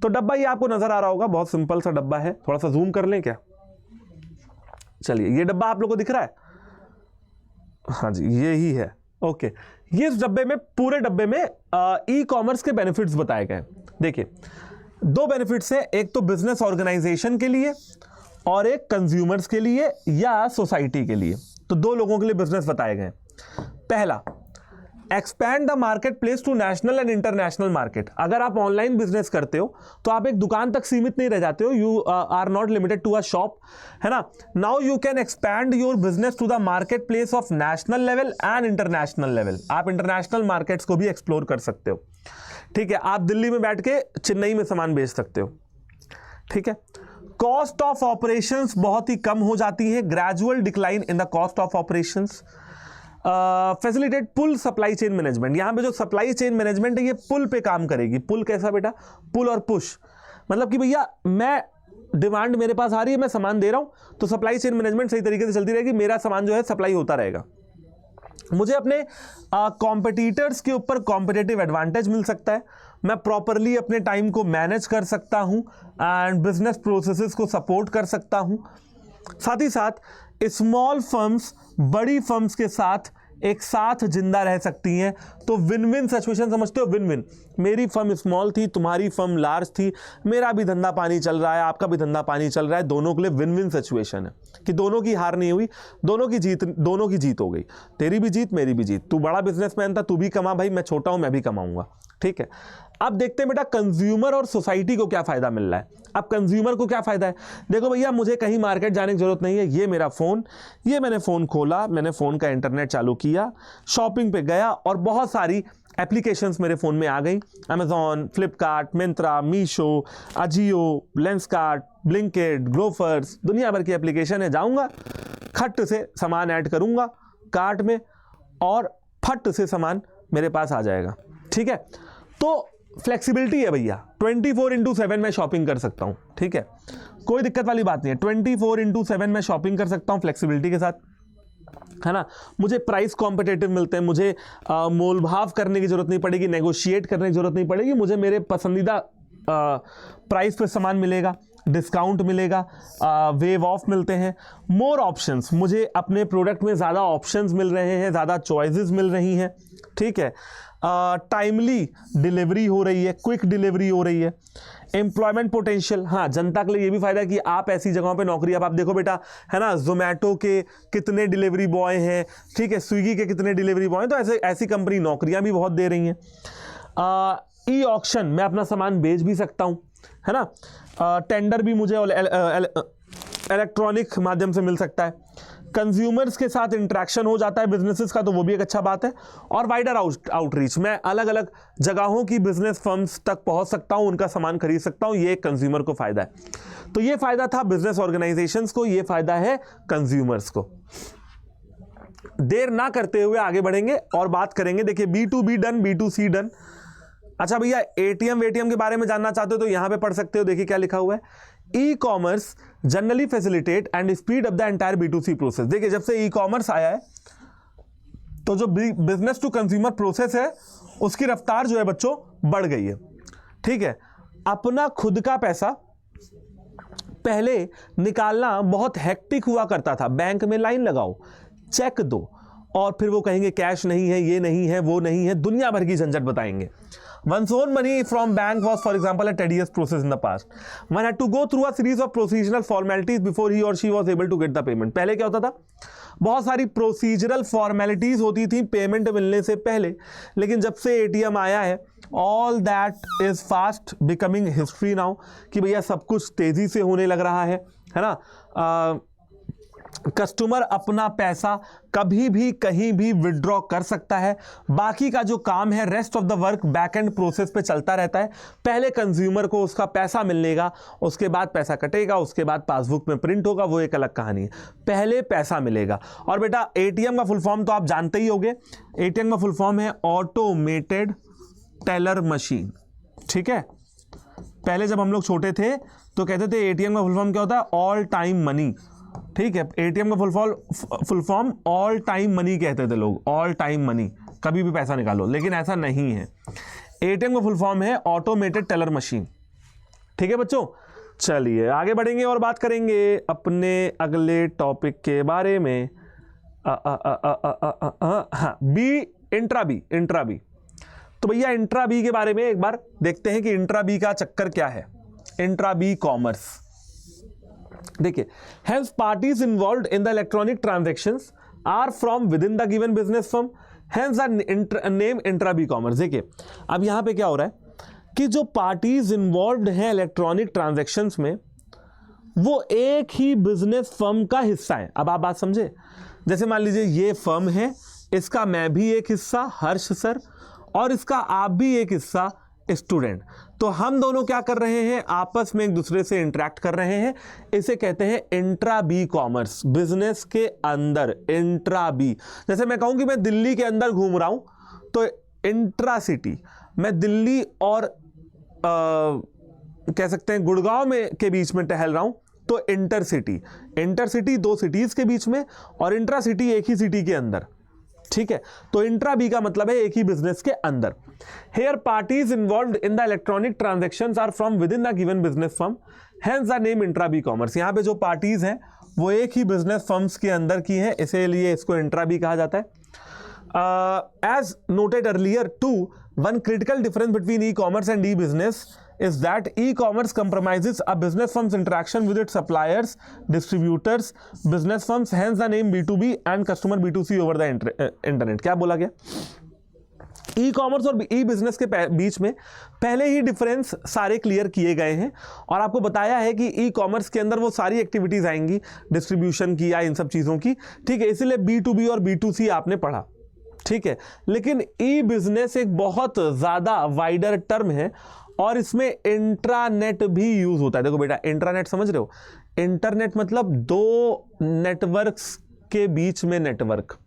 तो डब्बा ये आपको नजर आ रहा होगा, बहुत सिंपल सा डब्बा है। थोड़ा सा जूम कर लें क्या? चलिए, ये डब्बा आप लोगों को दिख रहा है? हाँ जी, ये ही है। ओके, ये इस डब्बे में, पूरे डब्बे में ई कॉमर्स के बेनिफिट्स बताए गए। देखिए 2 बेनिफिट्स है, एक तो बिजनेस ऑर्गेनाइजेशन के लिए और एक कंज्यूमर्स के लिए या सोसाइटी के लिए। तो 2 लोगों के लिए बिजनेस बताए गए। पहला, expand the market place to national and international market. अगर आप ऑनलाइन बिजनेस करते हो तो आप एक दुकान तक सीमित नहीं रह जाते हो, you are not limited to a shop, है ना। Now you can expand your business to the market place of national level and international level. आप इंटरनेशनल मार्केट्स को भी एक्सप्लोर कर सकते हो। ठीक है, आप दिल्ली में बैठ के चेन्नई में सामान बेच सकते हो। ठीक है, कॉस्ट ऑफ ऑपरेशंस बहुत ही कम हो जाती है, gradual decline in the cost of operations. Facilitate pull supply chain management. यहां पे जो सप्लाई चेन मैनेजमेंट है ये पुल पे काम करेगी। पुल कैसा बेटा? पुल और पुश, मतलब कि भैया मैं डिमांड मेरे पास आ रही है, मैं सामान दे रहा हूं, तो सप्लाई चेन मैनेजमेंट सही तरीके से चलती रहेगी, मेरा सामान जो है सप्लाई होता रहेगा। मुझे अपने कॉम्पिटिटर्स के ऊपर कॉम्पिटिटिव एडवांटेज मिल सकता है, मैं प्रॉपरली अपने टाइम को मैनेज कर सकता हूं एंड बिजनेस प्रोसेसेस को सपोर्ट कर सकता हूं। साथ ही साथ स्मॉल फर्म्स बड़ी फर्म्स के साथ एक साथ जिंदा रह सकती हैं। तो विन विन सिचुएशन समझते हो? विन विन, मेरी फर्म स्मॉल थी, तुम्हारी फर्म लार्ज थी, मेरा भी धंधा पानी चल रहा है, आपका भी धंधा पानी चल रहा है, दोनों के लिए विन विन सिचुएशन है कि दोनों की हार नहीं हुई, दोनों की जीत हो गई। तेरी भी जीत, मेरी भी जीत। तू बड़ा बिजनेसमैन था, तू भी कमा भाई, मैं छोटा हूं, मैं भी कमाऊंगा। ठीक है, अब देखते हैं बेटा कंज्यूमर और सोसाइटी को क्या फायदा मिल रहा है। अब कंज्यूमर को क्या फायदा है? देखो भैया, मुझे कहीं मार्केट जाने की जरूरत नहीं है, ये मेरा फोन, ये मैंने फोन खोला, मैंने फोन का इंटरनेट चालू किया, शॉपिंग पे गया और बहुत सारी एप्लीकेशंस मेरे फोन में आ गई, Amazon, Flipkart, Myntra, Meesho, Ajio, Lenskart, Blinkit, Grofers, दुनिया भर की एप्लीकेशन है। जाऊंगा, खट से सामान ऐड करूंगा कार्ट में और फट से सामान मेरे पास आ जाएगा। ठीक है, तो फ्लेक्सिबिलिटी है भैया, 24/7 मैं शॉपिंग कर सकता हूं। ठीक है, कोई दिक्कत वाली बात नहीं है, 24/7 मैं शॉपिंग कर सकता हूं फ्लेक्सिबिलिटी के साथ। है ना, मुझे प्राइस कॉम्पिटेटिव मिलते हैं, मुझे मोल भाव करने की जरूरत नहीं पड़ेगी, नेगोशिएट करने की जरूरत नहीं पड़ेगी, मुझे मेरे पसंदीदा प्राइस पे सामान मिलेगा, डिस्काउंट मिलेगा, वेव ऑफ मिलते हैं, मोर ऑप्शंस, मुझे अपने प्रोडक्ट में ज़्यादा ऑप्शंस मिल रहे हैं, ज़्यादा चॉइसेस मिल रही हैं, ठीक है, टाइमली डिलीवरी हो रही है, क्विक डिलीवरी हो रही है, एम्प्लॉयमेंट पोटेंशियल, हाँ जनता के लिए ये भी फायदा है कि आप ऐसी जगहों पे नौकरी, अब आप देखो बेटा, है ना, जोमेटो के कितने डिलीवरी बॉय हैं, ठीक है, स्विगी के कितने डिलीवरी बॉय हैं, तो ऐसी कंपनी नौकरियां भी बहुत दे रही हैं। ई ऑक्शन, मैं अपना सामान बेच भी सकता हूं, है ना, टेंडर भी मुझे इलेक्ट्रॉनिक माध्यम से मिल सकता है, कंज्यूमर्स के साथ इंटरेक्शन हो जाता है बिजनेसेस का, तो वो भी एक अच्छा बात है, और वाइडर आउटरीच, मैं अलग अलग जगहों की बिजनेस फर्म्स तक पहुंच सकता हूं, उनका सामान खरीद सकता हूं, ये कंज्यूमर को फायदा है। तो ये फायदा था बिजनेस ऑर्गेनाइजेशंस को, ये फायदा है कंज्यूमर्स को। देर ना करते हुए आगे बढ़ेंगे और बात करेंगे, देखिए B2B डन, B2C डन। अच्छा भैया, एटीएम के बारे में जानना चाहते हो तो यहां पे पढ़ सकते हो, देखिए क्या लिखा हुआ है, e commerce generally facilitate and speed up the entire B2C process. देखिए जब से ई कॉमर्स आया है तो जो बिजनेस टू कंज्यूमर प्रोसेस है उसकी रफ्तार जो है बच्चों बढ़ गई है, ठीक है। अपना खुद का पैसा पहले निकालना बहुत हेक्टिक हुआ करता था, बैंक में लाइन लगाओ, चेक दो, और फिर वो कहेंगे कैश नहीं है, ये नहीं है, वो नहीं है, दुनिया भर की झंझट बताएंगे। One's own money from bank was, for example, a tedious process in the past. One had to go through a series of procedural formalities before he or she was able to get the payment. पहले क्या होता था, बहुत सारी procedural formalities होती थी payment मिलने से पहले, लेकिन जब से एटीएम आया है all that is fast becoming history now, कि भैया सब कुछ तेजी से होने लग रहा है ना। कस्टमर अपना पैसा कभी भी कहीं भी विड्रॉ कर सकता है, बाकी का जो काम है rest of the work back and process पे चलता रहता है। पहले कंज्यूमर को उसका पैसा मिलेगा, उसके बाद पैसा कटेगा, उसके बाद पासबुक में प्रिंट होगा, वो एक अलग कहानी है, पहले पैसा मिलेगा। और बेटा एटीएम का फुल फॉर्म तो आप जानते ही होंगे, एटीएम का फुल फॉर्म है ऑटोमेटेड टेलर मशीन, ठीक है। पहले जब हम लोग छोटे थे तो कहते थे एटीएम का फुल फॉर्म क्या होता है, ऑल टाइम मनी, ठीक है। एटीएम का full form all time money कहते थे लोग, ऑल टाइम मनी, कभी भी पैसा निकालो, लेकिन ऐसा नहीं है। एटीएम का फुल फॉर्म है ऑटोमेटेड टेलर मशीन, ठीक है बच्चों। चलिए आगे बढ़ेंगे और बात करेंगे अपने अगले टॉपिक के बारे में। हाँ, इंट्रा बी। तो भैया इंट्रा बी के बारे में एक बार देखते हैं कि इंट्रा बी का चक्कर क्या है। इंट्रा बी कॉमर्स, देखिए, hence parties involved in the electronic transactions are from within the given business firm, hence the name intra-B commerce। देखिए अब यहां पे क्या हो रहा है कि जो पार्टीज इन्वॉल्व्ड हैं इलेक्ट्रॉनिक ट्रांजैक्शंस में वो एक ही बिजनेस फर्म का हिस्सा है। अब आप बात समझे, जैसे मान लीजिए ये फर्म है, इसका मैं भी एक हिस्सा हर्ष सर, और इसका आप भी एक हिस्सा स्टूडेंट, तो हम दोनों क्या कर रहे हैं, आपस में एक दूसरे से इंटरेक्ट कर रहे हैं, इसे कहते हैं इंट्रा बी कॉमर्स। बिजनेस के अंदर इंट्रा बी, जैसे मैं कहूं कि मैं दिल्ली के अंदर घूम रहा हूं तो इंट्रा सिटी, मैं दिल्ली और कह सकते हैं गुड़गांव में के बीच में टहल रहा हूं तो इंटर सिटी दो सिटीज के बीच में, और इंट्रा सिटी एक ही सिटी के अंदर, ठीक है। तो इंट्रा बी का मतलब है एक ही बिजनेस के अंदर। Here parties involved in the electronic transactions are from within the given business firm, hence the name intra B commerce. यहां पे जो पार्टीज हैं वो एक ही बिजनेस फर्म्स के अंदर की हैं, इसीलिए इसको इंट्रा बी कहा जाता है। As noted earlier too, one critical difference between e commerce and e business is that e-commerce compromises a business firm's interaction with its suppliers, distributors, business firms, hence the name B2B and customer B2C over the internet। क्या बोला गया, e commerce और e business के बीच में पहले ही difference सारे clear किए गए हैं, और आपको बताया है कि ई कॉमर्स के अंदर वो सारी एक्टिविटीज आएंगी डिस्ट्रीब्यूशन की या इन सब चीज़ों की, ठीक है। इसीलिए B2B और B2C आपने पढ़ा, ठीक है। लेकिन ई बिजनेस एक बहुत ज़्यादा वाइडर टर्म है और इसमें इंट्रानेट भी यूज होता है। देखो बेटा, इंट्रानेट समझ रहे हो, इंटरनेट मतलब दो नेटवर्क्स के बीच में नेटवर्क,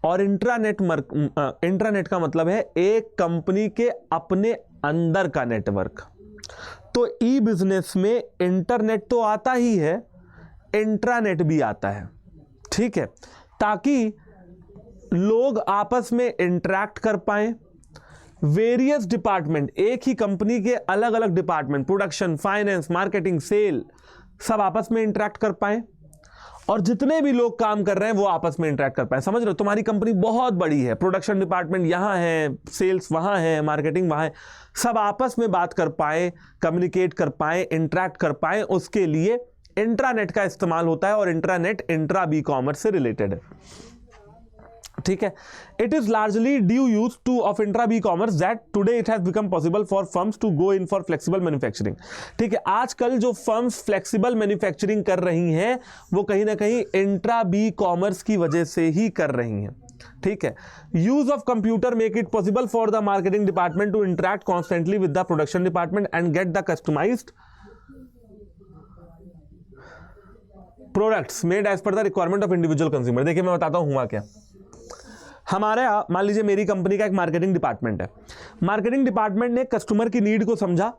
और इंट्रानेट का मतलब है एक कंपनी के अपने अंदर का नेटवर्क। तो ई बिजनेस में इंटरनेट तो आता ही है, इंट्रानेट भी आता है, ठीक है। ताकि लोग आपस में इंटरेक्ट कर पाए। वेरियस डिपार्टमेंट, एक ही कंपनी के अलग अलग department, production, finance, marketing, sale, सब आपस में इंटरेक्ट कर पाए और जितने भी लोग काम कर रहे हैं वो आपस में इंटरेक्ट कर पाए। समझ रहे हो, तुम्हारी कंपनी बहुत बड़ी है, प्रोडक्शन डिपार्टमेंट यहां है, सेल्स वहां है, मार्केटिंग वहां है, सब आपस में बात कर पाए, कम्युनिकेट कर पाए, इंटरेक्ट कर पाए, उसके लिए इंट्रानेट का इस्तेमाल होता है और इंट्रानेट इंट्रा बी कॉमर्स से रिलेटेड है। ठीक है, it is largely due use to of intra B commerce that today it has become possible for firms to go in for flexible manufacturing. ठीक है, आजकल जो फर्म्स फ्लेक्सिबल मैन्युफैक्चरिंग कर रही हैं वो कहीं ना कहीं इंट्रा बी कॉमर्स की वजह से ही कर रही हैं। ठीक है, use of computer make it possible for the marketing department to interact constantly with the production department and get the customised products made as per the requirement of individual consumer. देखिए मैं बताता हूं हुआ क्या। हमारा, मान लीजिए मेरी कंपनी का एक मार्केटिंग डिपार्टमेंट है। मार्केटिंग डिपार्टमेंट ने कस्टमर की नीड को समझा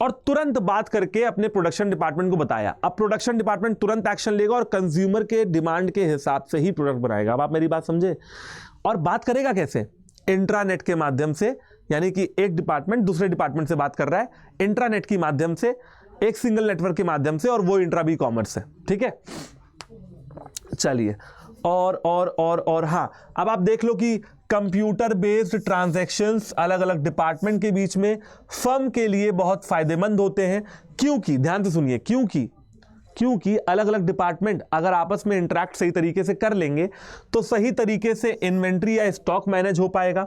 और तुरंत बात करके अपने प्रोडक्शन डिपार्टमेंट को बताया। अब प्रोडक्शन डिपार्टमेंट तुरंत एक्शन लेगा और कंज्यूमर के डिमांड के हिसाब से ही प्रोडक्ट बनाएगा। अब आप मेरी बात समझे। और बात करेगा कैसे? इंट्रानेट के माध्यम से, यानी कि एक डिपार्टमेंट दूसरे डिपार्टमेंट से बात कर रहा है इंट्रानेट के माध्यम से, एक सिंगल नेटवर्क के माध्यम से, और वो इंट्रा बी कॉमर्स है। ठीक है, चलिए और हाँ, अब आप देख लो कि कंप्यूटर बेस्ड ट्रांजैक्शंस अलग अलग डिपार्टमेंट के बीच में फर्म के लिए बहुत फायदेमंद होते हैं। क्योंकि, ध्यान से सुनिए, क्योंकि अलग अलग डिपार्टमेंट अगर आपस में इंटरेक्ट सही तरीके से कर लेंगे तो सही तरीके से इन्वेंट्री या स्टॉक मैनेज हो पाएगा,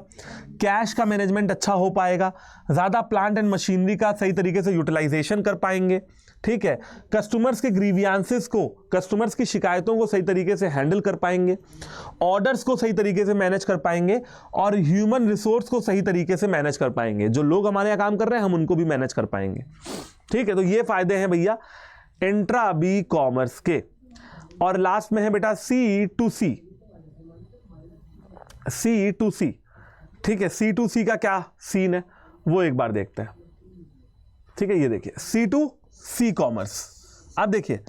कैश का मैनेजमेंट अच्छा हो पाएगा, ज्यादा प्लांट एंड मशीनरी का सही तरीके से यूटिलाइजेशन कर पाएंगे। ठीक है, कस्टमर्स के ग्रीवियांसेस को, कस्टमर्स की शिकायतों को सही तरीके से हैंडल कर पाएंगे, ऑर्डर्स को सही तरीके से मैनेज कर पाएंगे और ह्यूमन रिसोर्स को सही तरीके से मैनेज कर पाएंगे। जो लोग हमारे यहाँ काम कर रहे हैं हम उनको भी मैनेज कर पाएंगे। ठीक है, तो ये फायदे हैं भैया इंट्रा बी कॉमर्स के। और लास्ट में है बेटा C2C। C2C, ठीक है, C2C का क्या सीन है वो एक बार देखते हैं। ठीक है, ये देखिए C2C कॉमर्स। अब देखिए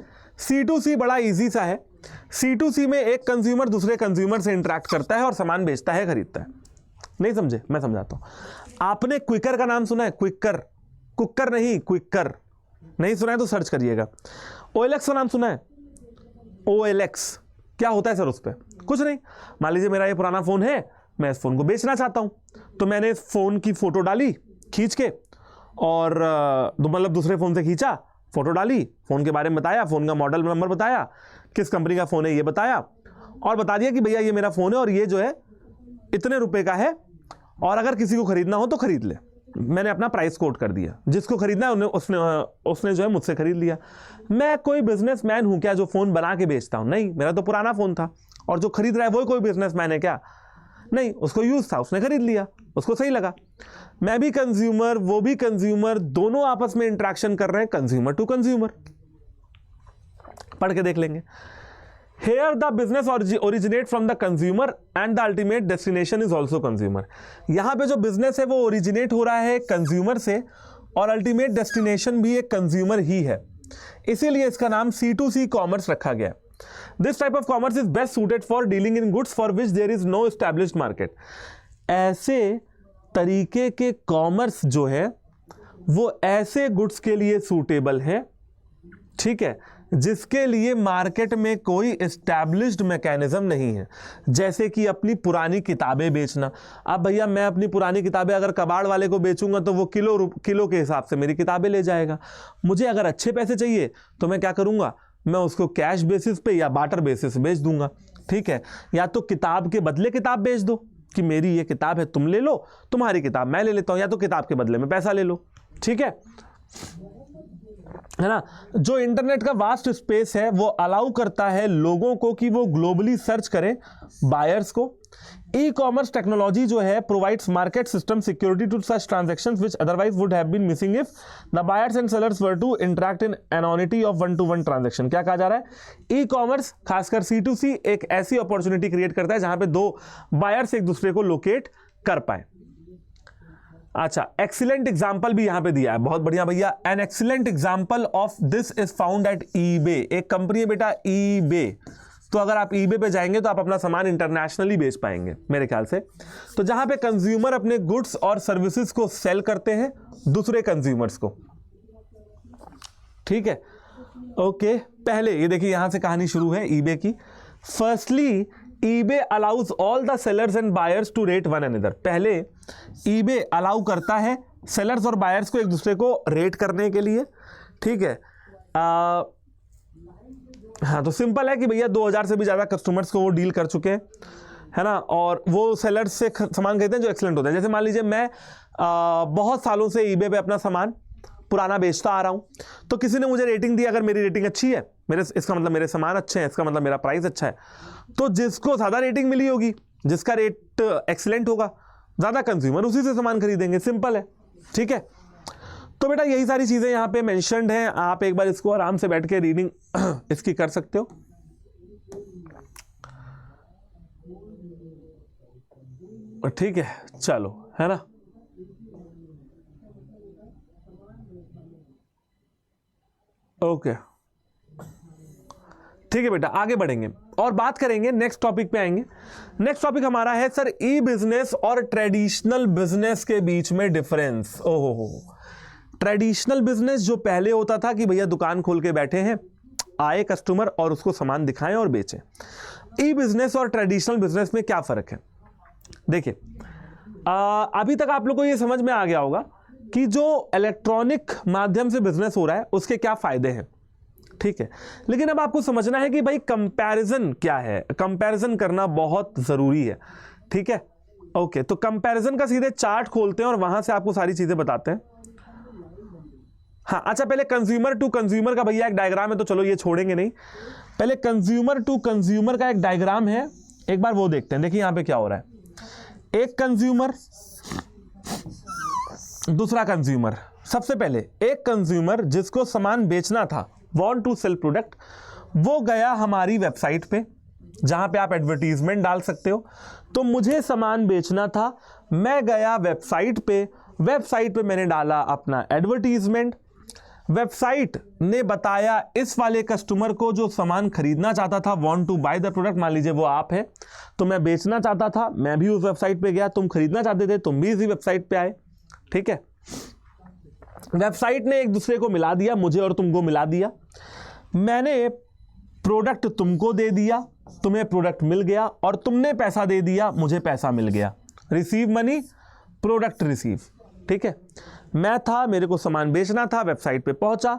C2C बड़ा इजी सा है। C2C में एक कंज्यूमर दूसरे कंज्यूमर से इंटरेक्ट करता है और सामान बेचता है, खरीदता है। नहीं समझे? मैं समझाता हूं। आपने क्विकर का नाम सुना है? क्विकर, कुकर नहीं, क्विकर। नहीं सुना है तो सर्च करिएगा। OLX का नाम सुना है? OLX क्या होता है सर उस पर? कुछ नहीं, मान लीजिए मेरा ये पुराना फोन है, मैं इस फोन को बेचना चाहता हूं, तो मैंने इस फोन की फोटो डाली खींच के, और मतलब दूसरे फोन से खींचा, फोटो डाली, फोन के बारे में बताया, फोन का मॉडल नंबर बताया, किस कंपनी का फोन है ये बताया, और बता दिया कि भैया ये मेरा फोन है और ये जो है इतने रुपए का है, और अगर किसी को खरीदना हो तो खरीद ले। मैंने अपना प्राइस कोट कर दिया, जिसको खरीदना है उसने जो है मुझसे खरीद लिया। मैं कोई बिजनेसमैन हूं क्या जो फोन बना के बेचता हूं? नहीं, मेरा तो पुराना फोन था, और जो खरीद रहा है वो कोई बिजनेसमैन है क्या? नहीं, उसको यूज था, उसने खरीद लिया, उसको सही लगा। मैं भी कंज्यूमर, वो भी कंज्यूमर, दोनों आपस में इंटरेक्शन कर रहे हैं, कंज्यूमर टू कंज्यूमर। पढ़ के देख लेंगे। Here the business originate from the consumer and the ultimate destination is also consumer। यहां पे जो बिजनेस है वो ओरिजिनेट हो रहा है कंज्यूमर से और अल्टीमेट डेस्टिनेशन भी एक कंज्यूमर ही है, इसीलिए इसका नाम C2C कॉमर्स रखा गया। This type of commerce is best suited for dealing in goods for which there is no established market. ऐसे तरीके के कॉमर्स जो है वो ऐसे गुड्स के लिए सूटेबल है, ठीक है, जिसके लिए मार्केट में कोई एस्टैब्लिश्ड मैकेनिज्म नहीं है। जैसे कि अपनी पुरानी किताबें बेचना। अब भैया मैं अपनी पुरानी किताबें अगर कबाड़ वाले को बेचूंगा तो वो किलो के हिसाब से मेरी किताबें ले जाएगा। मुझे अगर अच्छे पैसे चाहिए तो मैं क्या करूंगा, मैं उसको कैश बेसिस पे या बार्टर बेसिस बेच दूंगा। ठीक है, या तो किताब के बदले किताब बेच दो कि मेरी ये किताब है तुम ले लो, तुम्हारी किताब मैं ले लेता हूं, या तो किताब के बदले में पैसा ले लो। ठीक है ना। जो इंटरनेट का वास्ट स्पेस है वो अलाउ करता है लोगों को कि वो ग्लोबली सर्च करें बायर्स को। ई कॉमर्स टेक्नोलॉजी जो है provides market system security to such transactions which otherwise would have been missing if the buyers and sellers were to interact in anonymity of one to one transaction. क्या कहा जा रहा है? E commerce खासकर C2C एक ऐसी opportunity create करता है जहां पे दो बायर्स एक दूसरे को लोकेट कर पाए। अच्छा, एक्सीलेंट एग्जाम्पल भी यहां पे दिया है, बहुत बढ़िया भैया। An excellent example of this is found at eBay। एक कंपनी है बेटा eBay, तो अगर आप ईबे पे जाएंगे तो आप अपना सामान इंटरनेशनली बेच पाएंगे मेरे ख्याल से। तो जहां पे कंज्यूमर अपने गुड्स और सर्विसेज को सेल करते हैं दूसरे कंज्यूमर्स को, ठीक है। ओके, पहले ये देखिए यहां से कहानी शुरू है ईबे की। Firstly eBay allows all the sellers and buyers to rate one another. पहले ईबे अलाउ करता है सेलर्स और बायर्स को एक दूसरे को रेट करने के लिए, ठीक है। हाँ, तो सिंपल है कि भैया 2000 से भी ज़्यादा कस्टमर्स को वो डील कर चुके हैं, है ना, और वो सेलर्स से सामान खरीदते हैं जो एक्सीलेंट होता है। जैसे मान लीजिए मैं बहुत सालों से ईबे पे अपना सामान पुराना बेचता आ रहा हूँ, तो किसी ने मुझे रेटिंग दी, अगर मेरी रेटिंग अच्छी है, इसका मतलब मेरे सामान अच्छे हैं, इसका मतलब मेरा प्राइस अच्छा है, तो जिसको ज़्यादा रेटिंग मिली होगी, जिसका रेट एक्सीलेंट होगा, ज़्यादा कंज्यूमर उसी से सामान खरीदेंगे, सिंपल है, ठीक है। तो बेटा यही सारी चीज़ें यहाँ पे मेंशन्ड हैं, आप एक बार इसको आराम से बैठ के रीडिंग इसकी कर सकते हो। ठीक है, चलो, है ना। ओके, ठीक है बेटा, आगे बढ़ेंगे और बात करेंगे, नेक्स्ट टॉपिक पे आएंगे। नेक्स्ट टॉपिक हमारा है सर ई बिजनेस और ट्रेडिशनल बिजनेस के बीच में डिफरेंस। ओहो, ट्रेडिशनल बिजनेस जो पहले होता था कि भैया दुकान खोल के बैठे हैं, आए कस्टमर और उसको सामान दिखाएं और बेचें। ई बिजनेस और ट्रेडिशनल बिजनेस में क्या फर्क है? देखिए, अभी तक आप लोग को ये समझ में आ गया होगा कि जो इलेक्ट्रॉनिक माध्यम से बिजनेस हो रहा है उसके क्या फायदे हैं, ठीक है। लेकिन अब आपको समझना है कि भाई कंपैरिजन क्या है, कंपैरिजन करना बहुत जरूरी है, ठीक है। ओके, तो कंपैरिजन का सीधे चार्ट खोलते हैं और वहां से आपको सारी चीजें बताते हैं। हाँ, अच्छा, पहले कंज्यूमर टू कंज्यूमर का भैया एक डायग्राम है, तो चलो ये छोड़ेंगे नहीं, पहले कंज्यूमर टू कंज्यूमर का एक डायग्राम है, एक बार वो देखते हैं। देखिए यहां पे क्या हो रहा है, एक कंज्यूमर, दूसरा कंज्यूमर। सबसे पहले एक कंज्यूमर जिसको सामान बेचना था, वांट टू सेल प्रोडक्ट, वो गया हमारी वेबसाइट पे जहां पे आप एडवर्टीजमेंट डाल सकते हो। तो मुझे सामान बेचना था, मैं गया वेबसाइट पे, वेबसाइट पे मैंने डाला अपना एडवर्टीजमेंट, वेबसाइट ने बताया इस वाले कस्टमर को जो सामान खरीदना चाहता था, want to buy the product, मान लीजिए वो आप है, तो मैं बेचना चाहता था, मैं भी उस वेबसाइट पे गया, तुम खरीदना चाहते थे, तुम भी इसी वेबसाइट पे आए, ठीक है। वेबसाइट ने एक दूसरे को मिला दिया, मुझे और तुमको मिला दिया, मैंने प्रोडक्ट तुमको दे दिया, तुम्हें प्रोडक्ट मिल गया, और तुमने पैसा दे दिया, मुझे पैसा मिल गया। रिसीव मनी, प्रोडक्ट रिसीव, ठीक है। मैं था, मेरे को सामान बेचना था, वेबसाइट पे पहुंचा,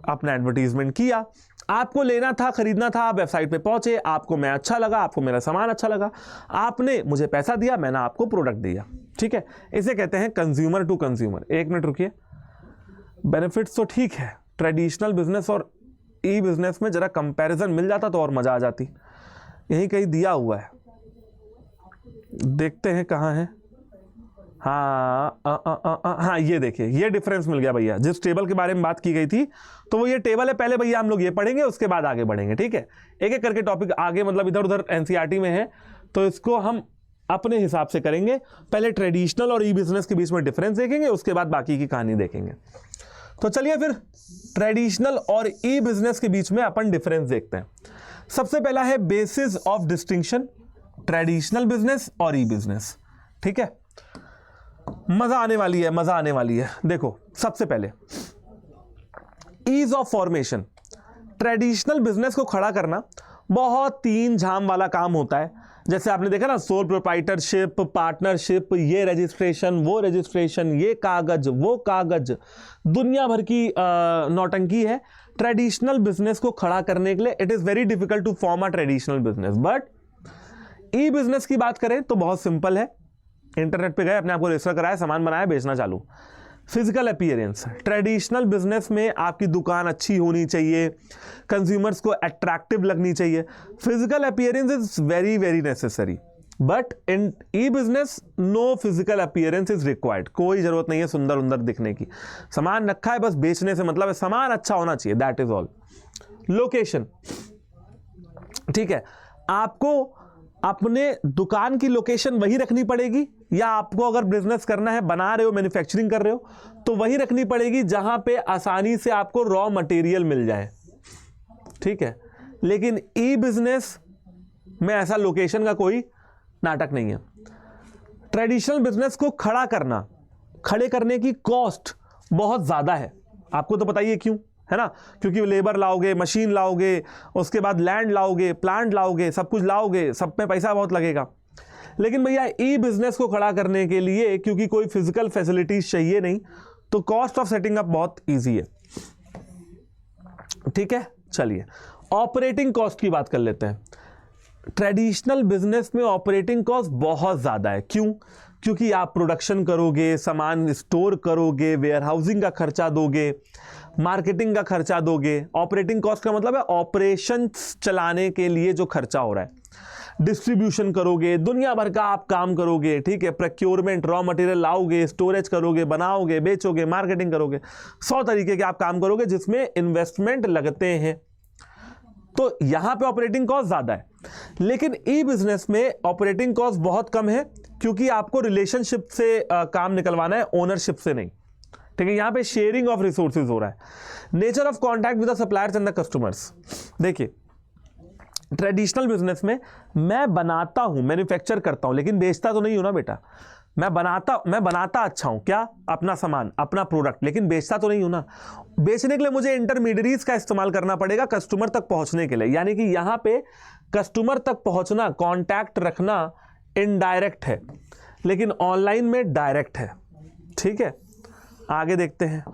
अपना एडवर्टीजमेंट किया, आपको लेना था, खरीदना था, आप वेबसाइट पे पहुंचे, आपको मैं अच्छा लगा, आपको मेरा सामान अच्छा लगा, आपने मुझे पैसा दिया, मैंने आपको प्रोडक्ट दिया, ठीक है। इसे कहते हैं कंज्यूमर टू कंज्यूमर। एक मिनट रुकिए, बेनिफिट्स तो ठीक है, ट्रेडिशनल बिजनेस और ई बिजनेस में जरा कंपैरिजन मिल जाता तो और मजा आ जाती। यही कहीं दिया हुआ है, देखते हैं कहाँ है। हाँ, ये देखिए, ये डिफरेंस मिल गया भैया, जिस टेबल के बारे में बात की गई थी, तो वो ये टेबल है। पहले भैया हम लोग ये पढ़ेंगे, उसके बाद आगे बढ़ेंगे, ठीक है। एक एक करके टॉपिक आगे, मतलब इधर उधर एनसीईआरटी में है, तो इसको हम अपने हिसाब से करेंगे। पहले ट्रेडिशनल और ई बिजनेस के बीच में डिफरेंस देखेंगे, उसके बाद बाकी की कहानी देखेंगे। तो चलिए फिर ट्रेडिशनल और ई बिजनेस के बीच में अपन डिफरेंस देखते हैं। सबसे पहला है basis of distinction, traditional business और ई बिजनेस, ठीक है। मजा आने वाली है, मजा आने वाली है। देखो, सबसे पहले ease of formation. Traditional business को खड़ा करना बहुत तीन झाम वाला काम होता है। जैसे आपने देखा ना, सोल प्रोप्राइटरशिप, पार्टनरशिप, ये रजिस्ट्रेशन, वो रजिस्ट्रेशन, ये कागज, वो कागज, दुनिया भर की नौटंकी है ट्रेडिशनल बिजनेस को खड़ा करने के लिए। It is very difficult to form a traditional business. But e business की बात करें तो बहुत सिंपल है। इंटरनेट पे गए, अपने आप को रजिस्टर कराया, सामान बनाया, बेचना चालू। फिजिकल अपीयरेंस, ट्रेडिशनल बिजनेस में आपकी दुकान अच्छी होनी चाहिए, कंज्यूमर्स को अट्रैक्टिव लगनी चाहिए। Physical appearance is very very necessary, but in e business no physical appearance is required. कोई जरूरत नहीं है सुंदर उंदर दिखने की, सामान रखा है, बस बेचने से मतलब है, सामान अच्छा होना चाहिए, दैट इज ऑल। लोकेशन, ठीक है, आपको अपने दुकान की लोकेशन वही रखनी पड़ेगी, या आपको अगर बिजनेस करना है, बना रहे हो, मैन्युफैक्चरिंग कर रहे हो, तो वही रखनी पड़ेगी जहां पे आसानी से आपको रॉ मटेरियल मिल जाए, ठीक है। लेकिन ई बिजनेस में ऐसा लोकेशन का कोई नाटक नहीं है। ट्रेडिशनल बिजनेस को खड़े करने की कॉस्ट बहुत ज़्यादा है, आपको तो पता ही है क्यों, है ना, क्योंकि लेबर लाओगे, मशीन लाओगे, उसके बाद लैंड लाओगे, प्लांट लाओगे, सब कुछ लाओगे, सब में पैसा बहुत लगेगा। लेकिन भैया ई बिजनेस को खड़ा करने के लिए क्योंकि कोई फिजिकल फैसिलिटीज चाहिए नहीं, तो कॉस्ट ऑफ सेटिंग अप बहुत ईजी है। ठीक है, चलिए ऑपरेटिंग कॉस्ट की बात कर लेते हैं। ट्रेडिशनल बिजनेस में ऑपरेटिंग कॉस्ट बहुत ज़्यादा है। क्यों? क्योंकि आप प्रोडक्शन करोगे, सामान स्टोर करोगे, वेयर हाउसिंग का खर्चा दोगे, मार्केटिंग का खर्चा दोगे। ऑपरेटिंग कॉस्ट का मतलब है ऑपरेशन चलाने के लिए जो खर्चा हो रहा है, डिस्ट्रीब्यूशन करोगे, दुनिया भर का आप काम करोगे, ठीक है, प्रोक्योरमेंट, रॉ मटेरियल लाओगे, स्टोरेज करोगे, बनाओगे, बेचोगे, मार्केटिंग करोगे, 100 तरीके के आप काम करोगे जिसमें इन्वेस्टमेंट लगते हैं। तो यहां पे ऑपरेटिंग कॉस्ट ज्यादा है। लेकिन ई बिजनेस में ऑपरेटिंग कॉस्ट बहुत कम है, क्योंकि आपको रिलेशनशिप से काम निकलवाना है, ओनरशिप से नहीं। ठीक है, यहां पे शेयरिंग ऑफ रिसोर्सेज हो रहा है। Nature of contact with the suppliers and the customers. देखिए ट्रेडिशनल बिजनेस में मैं बनाता हूं, मैन्युफैक्चर करता हूं, लेकिन बेचता तो नहीं हूं ना बेटा। मैं बनाता अच्छा हूं, क्या? अपना सामान, अपना प्रोडक्ट, लेकिन बेचता तो नहीं हूं ना। बेचने के लिए मुझे इंटरमीडिएरीज का इस्तेमाल करना पड़ेगा कस्टमर तक पहुंचने के लिए। यानी कि यहां पे कस्टमर तक पहुंचना, कांटेक्ट रखना इनडायरेक्ट है, लेकिन ऑनलाइन में डायरेक्ट है। ठीक है, आगे देखते हैं।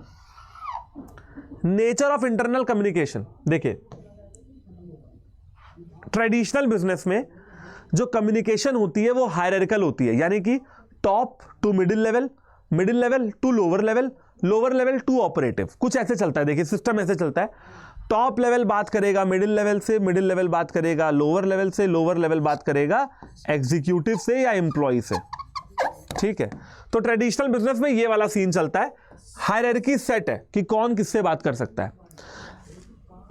Nature of internal communication. देखिए ट्रेडिशनल बिजनेस में जो कम्युनिकेशन होती है वो हायरार्किकल होती है, यानी कि top to middle level, middle level to lower level, lower level to operative, कुछ ऐसे चलता है। देखिए सिस्टम ऐसे चलता है, टॉप लेवल बात करेगा मिडिल लेवल से, मिडिल लेवल बात करेगा लोअर लेवल से, लोअर लेवल बात करेगा एग्जीक्यूटिव से या एम्प्लॉय से। ठीक है, तो ट्रेडिशनल बिजनेस में ये वाला सीन चलता है, हायरार्की सेट है कि कौन किससे बात कर सकता है।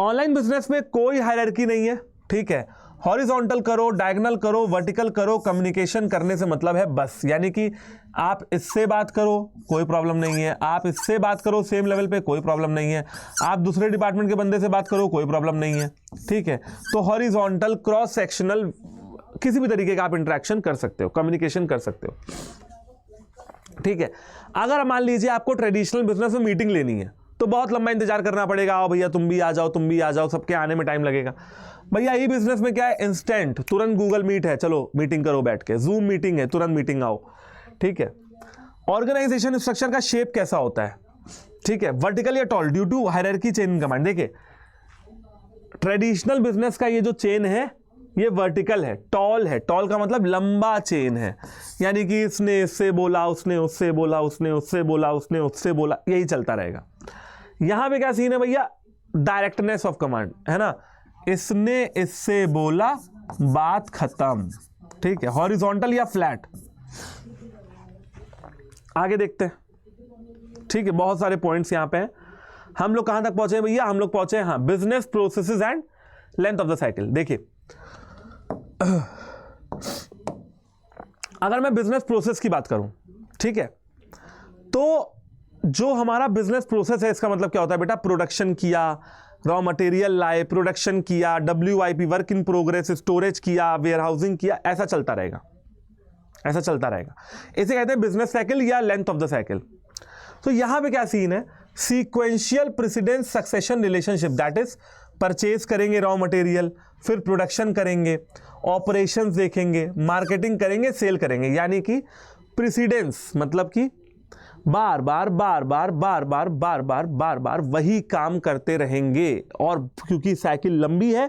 ऑनलाइन बिजनेस में कोई हायरार्की नहीं है। ठीक है, हॉरिजॉन्टल करो, डायगोनल करो, वर्टिकल करो, कम्युनिकेशन करने से मतलब है बस। यानी कि आप इससे बात करो कोई प्रॉब्लम नहीं है, आप इससे बात करो सेम लेवल पे कोई प्रॉब्लम नहीं है, आप दूसरे डिपार्टमेंट के बंदे से बात करो कोई प्रॉब्लम नहीं है। ठीक है, तो हॉरिजॉन्टल, क्रॉस सेक्शनल, किसी भी तरीके का आप इंटरेक्शन कर सकते हो, कम्युनिकेशन कर सकते हो। ठीक है, अगर मान लीजिए आपको ट्रेडिशनल बिजनेस में मीटिंग लेनी है तो बहुत लंबा इंतजार करना पड़ेगा, आओ भैया तुम भी आ जाओ, तुम भी आ जाओ, सबके आने में टाइम लगेगा। भैया ई बिजनेस में क्या है, इंस्टेंट, तुरंत गूगल मीट है, चलो मीटिंग करो बैठ के, जूम मीटिंग है, तुरंत मीटिंग आओ। ठीक है, ऑर्गेनाइजेशन स्ट्रक्चर का शेप कैसा होता है? ठीक है, वर्टिकल या tall, due to hierarchy chain in command. देखिए ट्रेडिशनल बिजनेस का ये जो चेन है ये वर्टिकल है, टॉल है, टॉल का मतलब लंबा चेन है, यानी कि इसने इससे बोला, उसने उससे बोला, उसने उससे बोला, उसने उससे बोला, यही चलता रहेगा। यहां पे क्या सीन है भैया, डायरेक्टनेस ऑफ कमांड, है ना, इसने इससे बोला, बात खत्म। ठीक है, हॉरिजॉन्टल या फ्लैट। आगे देखते हैं। ठीक है, बहुत सारे पॉइंट्स यहां पे हैं। हम लोग कहां तक पहुंचे भैया? हम लोग पहुंचे हाँ, business processes and length of the cycle. देखिए अगर मैं बिजनेस प्रोसेस की बात करूं, ठीक है, तो जो हमारा बिजनेस प्रोसेस है इसका मतलब क्या होता है बेटा? प्रोडक्शन किया, रॉ मटेरियल लाए, प्रोडक्शन किया, WIP work in progress, storage किया, वेयर हाउसिंग किया, ऐसा चलता रहेगा, ऐसा चलता रहेगा। इसे कहते हैं बिजनेस साइकिल या लेंथ ऑफ द साइकिल। तो यहां पे क्या सीन है, sequential precedence succession relationship, that is purchase करेंगे रॉ मटेरियल, फिर प्रोडक्शन करेंगे, ऑपरेशंस देखेंगे, मार्केटिंग करेंगे, सेल करेंगे। यानी कि प्रेसिडेंस मतलब कि बार बार बार बार बार बार बार बार बार बार वही काम करते रहेंगे, और क्योंकि साइकिल लंबी है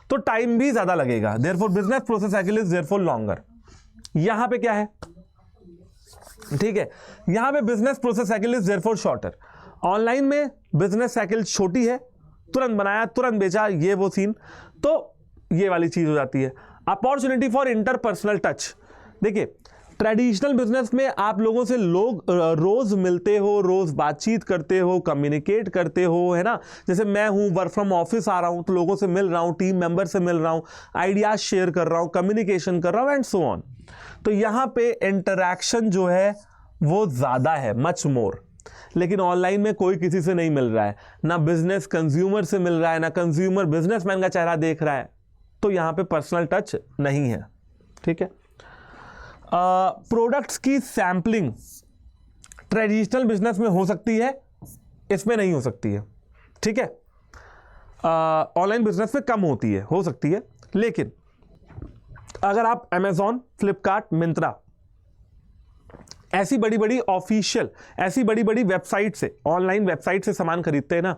तो टाइम भी ज्यादा लगेगा, therefore business process cycle is therefore longer. यहां पे क्या है, ठीक है, यहां पे business process cycle is therefore shorter. Online में बिजनेस साइकिल छोटी है, तुरंत बनाया तुरंत बेचा, ये वो सीन, तो ये वाली चीज हो जाती है। Opportunity for interpersonal touch. देखिए ट्रेडिशनल बिजनेस में आप लोगों से लोग रोज मिलते हो, रोज बातचीत करते हो, कम्युनिकेट करते हो, है ना। जैसे मैं हूं, वर्क फ्रॉम ऑफिस आ रहा हूं तो लोगों से मिल रहा हूं, टीम मेंबर से मिल रहा हूं, आइडियाज शेयर कर रहा हूं, कम्युनिकेशन कर रहा हूं एंड सो ऑन। तो यहां पे इंटरैक्शन जो है वो ज्यादा है, मच मोर। लेकिन ऑनलाइन में कोई किसी से नहीं मिल रहा है, ना बिजनेस कंज्यूमर से मिल रहा है, ना कंज्यूमर बिजनेसमैन का चेहरा देख रहा है। तो यहां पे पर्सनल टच नहीं है, ठीक है। प्रोडक्ट्स की सैंपलिंग ट्रेडिशनल बिजनेस में हो सकती है, इसमें नहीं हो सकती है, ठीक है। ऑनलाइन बिजनेस में कम होती है, हो सकती है, लेकिन अगर आप अमेजॉन, फ्लिपकार्ट, मिंत्रा ऐसी बड़ी बड़ी ऑफिशियल, ऐसी बड़ी बड़ी वेबसाइट से, ऑनलाइन वेबसाइट से सामान खरीदते हैं ना,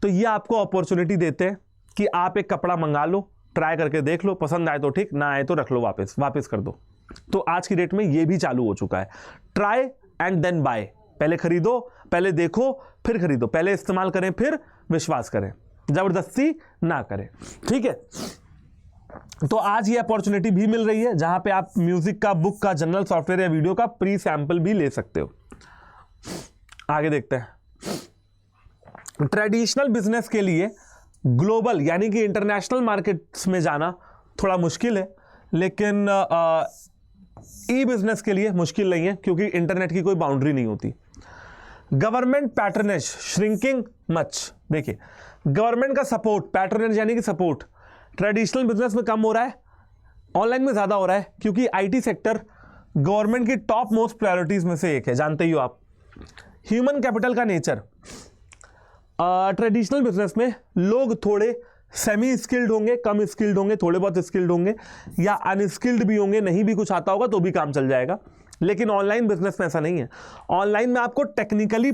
तो ये आपको अपॉर्चुनिटी देते हैं कि आप एक कपड़ा मंगा लो, ट्राई करके देख लो, पसंद आए तो ठीक, ना आए तो रख लो, वापस कर दो। तो आज की डेट में ये भी चालू हो चुका है, ट्राई एंड देन बाय। पहले खरीदो, पहले देखो, फिर खरीदो, पहले इस्तेमाल करें, फिर विश्वास करें, जबरदस्ती ना करें, ठीक है। तो आज ये अपॉर्चुनिटी भी मिल रही है जहां पे आप म्यूजिक का, बुक का, जनरल सॉफ्टवेयर या वीडियो का प्री सैंपल भी ले सकते हो। आगे देखते हैं। ट्रेडिशनल बिजनेस के लिए ग्लोबल यानी कि इंटरनेशनल मार्केट्स में जाना थोड़ा मुश्किल है, लेकिन ई बिजनेस के लिए मुश्किल नहीं है क्योंकि इंटरनेट की कोई बाउंड्री नहीं होती। Government patronage shrinking much. देखिए, गवर्नमेंट का सपोर्ट, पैटर्नेज यानी कि सपोर्ट ट्रेडिशनल बिजनेस में कम हो रहा है, ऑनलाइन में ज्यादा हो रहा है, क्योंकि आईटी सेक्टर गवर्नमेंट की टॉप मोस्ट प्रायोरिटीज में से एक है, जानते ही हो आप। ह्यूमन कैपिटल का नेचर, ट्रेडिशनल बिजनेस में लोग थोड़े सेमी स्किल्ड होंगे, कम स्किल्ड होंगे, थोड़े बहुत स्किल्ड होंगे या अनस्किल्ड भी होंगे, नहीं भी कुछ आता होगा तो भी काम चल जाएगा। लेकिन ऑनलाइन बिजनेस में ऐसा नहीं है। ऑनलाइन में आपको टेक्निकल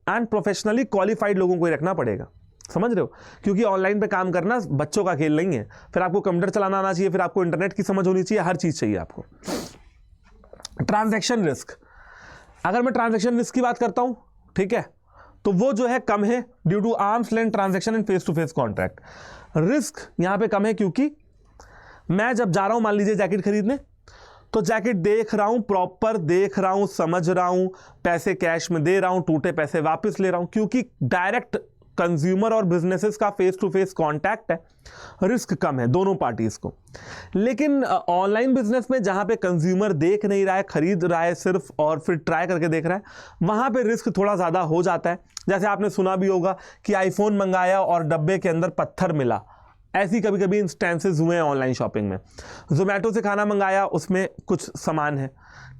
एंड प्रोफेशनली क्वालिफाइड लोगों को ही रखना पड़ेगा, समझ रहे हो, क्योंकि ऑनलाइन पे काम करना बच्चों का खेल नहीं है। फिर आपको कंप्यूटर चलाना आना चाहिए, फिर आपको इंटरनेट की समझ होनी चाहिए, हर चीज चाहिए आपको। ट्रांजैक्शन रिस्क, अगर मैं ट्रांजैक्शन रिस्क की बात करता हूं, ठीक है, तो वो जो है कम है due to arms length transaction and face to face contract. Risk यहां पे कम है क्योंकि मैं जब जा रहा हूं मान लीजिए जैकेट खरीदने, तो जैकेट देख रहा हूं, प्रॉपर देख रहा हूं, समझ रहा हूं, पैसे कैश में दे रहा हूं, टूटे पैसे वापस ले रहा हूं, क्योंकि डायरेक्ट कंज्यूमर और बिजनेसेस का फेस टू फेस कांटेक्ट है, रिस्क कम है दोनों पार्टीज को। लेकिन ऑनलाइन बिजनेस में जहां पे कंज्यूमर देख नहीं रहा है, खरीद रहा है सिर्फ और फिर ट्राई करके देख रहा है, वहां पे रिस्क थोड़ा ज्यादा हो जाता है। जैसे आपने सुना भी होगा कि आईफोन मंगाया और डब्बे के अंदर पत्थर मिला, ऐसी कभी कभी इंस्टेंसेस हुए हैं ऑनलाइन शॉपिंग में। जोमेटो से खाना मंगाया, उसमें कुछ सामान है,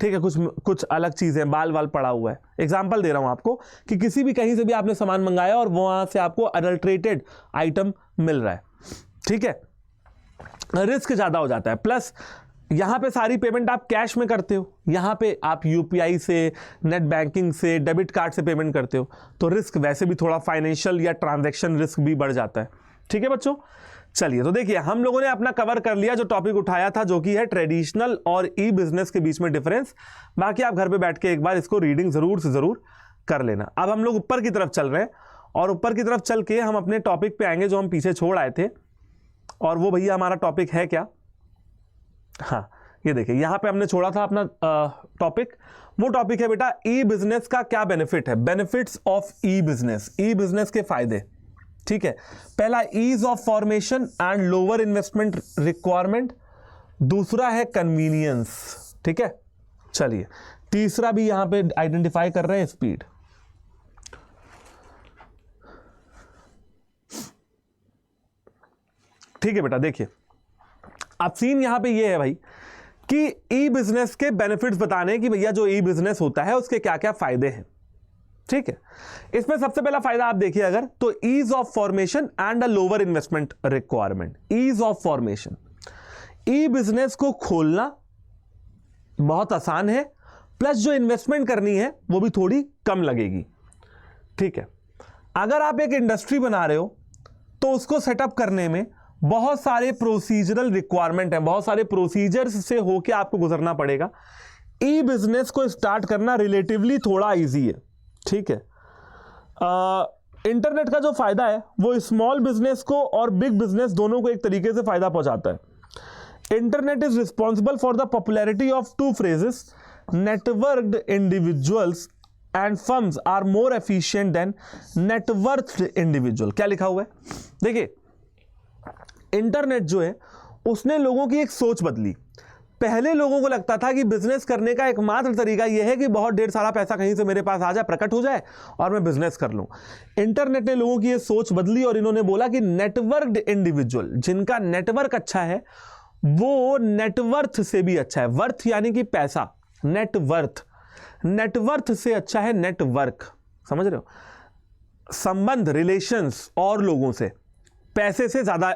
ठीक है, कुछ अलग चीज़ें, बाल वाल पड़ा हुआ है। एग्जांपल दे रहा हूं आपको कि किसी भी कहीं से भी आपने सामान मंगाया और वहां से आपको अडल्ट्रेटेड आइटम मिल रहा है, ठीक है, रिस्क ज़्यादा हो जाता है। प्लस यहाँ पे सारी पेमेंट आप कैश में करते हो, यहाँ पे आप यूपीआई से, नेट बैंकिंग से, डेबिट कार्ड से पेमेंट करते हो, तो रिस्क वैसे भी थोड़ा फाइनेंशियल या ट्रांजैक्शन रिस्क भी बढ़ जाता है, ठीक है बच्चों। चलिए, तो देखिए हम लोगों ने अपना कवर कर लिया जो टॉपिक उठाया था, जो कि है ट्रेडिशनल और ई बिजनेस के बीच में डिफरेंस। बाकी आप घर पे बैठ के एक बार इसको रीडिंग जरूर से जरूर कर लेना। अब हम लोग ऊपर की तरफ चल रहे हैं और ऊपर की तरफ चल के हम अपने टॉपिक पे आएंगे जो हम पीछे छोड़ आए थे, और वो भैया हमारा टॉपिक है क्या, हाँ ये देखिए यहां पे हमने छोड़ा था अपना टॉपिक। वो टॉपिक है बेटा ई बिजनेस का क्या बेनिफिट है, benefits of e business, e business के फायदे, ठीक है। पहला ease of formation and lower investment requirement, दूसरा है कन्वीनियंस, ठीक है। चलिए, तीसरा भी यहां पे आइडेंटिफाई कर रहे हैं, स्पीड। ठीक है बेटा, देखिए अब सीन यहां पे ये है भाई कि ई बिजनेस के बेनिफिट्स बताने कि भैया जो ई बिजनेस होता है उसके क्या क्या फायदे हैं, ठीक है। इसमें सबसे पहला फायदा आप देखिए अगर तो ease of formation and a lower investment requirement. Ease of formation, e business को खोलना बहुत आसान है, प्लस जो इन्वेस्टमेंट करनी है वो भी थोड़ी कम लगेगी, ठीक है। अगर आप एक इंडस्ट्री बना रहे हो तो उसको सेटअप करने में बहुत सारे प्रोसीजरल रिक्वायरमेंट है, बहुत सारे प्रोसीजर्स से होके आपको गुजरना पड़ेगा। ई बिजनेस को स्टार्ट करना रिलेटिवली थोड़ा इजी है, ठीक है। इंटरनेट का जो फायदा है वो स्मॉल बिजनेस को और बिग बिजनेस दोनों को एक तरीके से फायदा पहुंचाता है। Internet is responsible for the popularity of two phrases, networked individuals and firms are more efficient than net worth individual. क्या लिखा हुआ है, देखिए इंटरनेट जो है उसने लोगों की एक सोच बदली। पहले लोगों को लगता था कि बिजनेस करने का एकमात्र तरीका यह है कि बहुत ढेर सारा पैसा कहीं से मेरे पास आ जाए, प्रकट हो जाए और मैं बिजनेस कर लूं। इंटरनेट ने लोगों की ये सोच बदली और इन्होंने बोला कि नेटवर्क्ड इंडिविजुअल, जिनका नेटवर्क अच्छा है वो नेटवर्थ से भी अच्छा है। वर्थ यानी कि पैसा, नेटवर्थ, नेटवर्थ से अच्छा है नेटवर्क। समझ रहे हो? संबंध, रिलेशंस और लोगों से पैसे से ज्यादा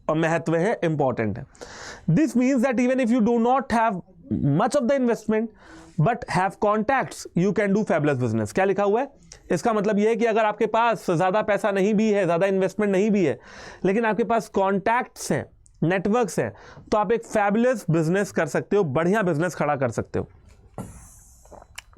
महत्व है, इंपॉर्टेंट है। This means that even if you do not have much of the investment but have contacts you can do fabulous business. क्या लिखा हुआ है? इसका मतलब यह है कि अगर आपके पास ज्यादा पैसा नहीं भी है, ज्यादा इन्वेस्टमेंट नहीं भी है, लेकिन आपके पास कॉन्टैक्ट्स हैं, नेटवर्क्स हैं, तो आप एक फैबुलस बिजनेस कर सकते हो, बढ़िया बिजनेस खड़ा कर सकते हो।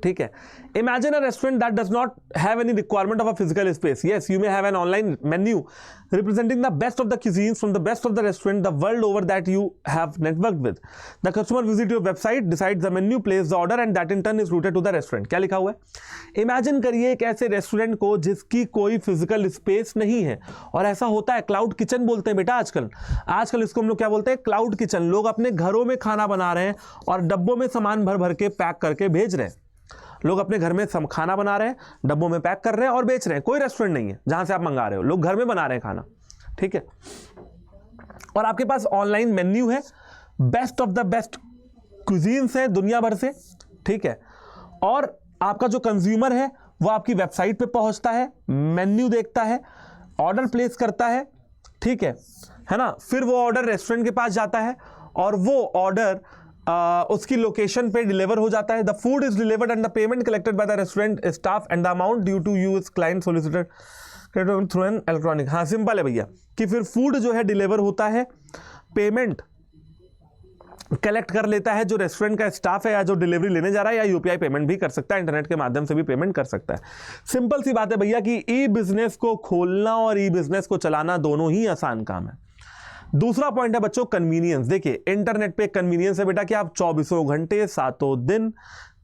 ठीक है? Imagine a restaurant that does not have any requirement of a physical space. Yes, you may have an online menu representing the best of the cuisines from the best of the restaurant the world over that you have networked with. The customer visit your website, decides the menu, place the order and that in turn is routed to the restaurant. क्या लिखा हुआ है? Imagine करिए एक ऐसे restaurant को जिसकी कोई फिजिकल स्पेस नहीं है, और ऐसा होता है, क्लाउड किचन बोलते हैं बेटा आजकल इसको हम लोग क्या बोलते हैं? Cloud kitchen. लोग अपने घरों में खाना बना रहे हैं और डब्बों में सामान भर भर के पैक करके भेज रहे हैं। लोग अपने घर में खाना बना रहे हैं, डब्बों में पैक कर रहे हैं और बेच रहे हैं। कोई रेस्टोरेंट नहीं है जहां से आप मंगा रहे हो, लोग घर में बना रहे हैं खाना। ठीक है? और आपके पास ऑनलाइन मेन्यू है, best of the best cuisines है दुनिया भर से। ठीक है? और आपका जो कंज्यूमर है वो आपकी वेबसाइट पे पहुंचता है, मेन्यू देखता है, ऑर्डर प्लेस करता है। ठीक है ना? फिर वो ऑर्डर रेस्टोरेंट के पास जाता है और वो ऑर्डर उसकी लोकेशन पे डिलीवर हो जाता है। The food is delivered and the payment collected by the restaurant staff and the amount due to you is client solicited through an electronic. हाँ, सिंपल है भैया कि फिर फूड जो है डिलीवर होता है, पेमेंट कलेक्ट कर लेता है जो रेस्टोरेंट का स्टाफ है या जो डिलीवरी लेने जा रहा है, या यूपीआई पेमेंट भी कर सकता है, इंटरनेट के माध्यम से भी पेमेंट कर सकता है। सिंपल सी बात है भैया कि ई बिजनेस को खोलना और ई बिजनेस को चलाना दोनों ही आसान काम है। दूसरा पॉइंट है बच्चों कन्वीनियंस। देखिए इंटरनेट पे कन्वीनियंस है बेटा कि आप 24 घंटे 7 दिन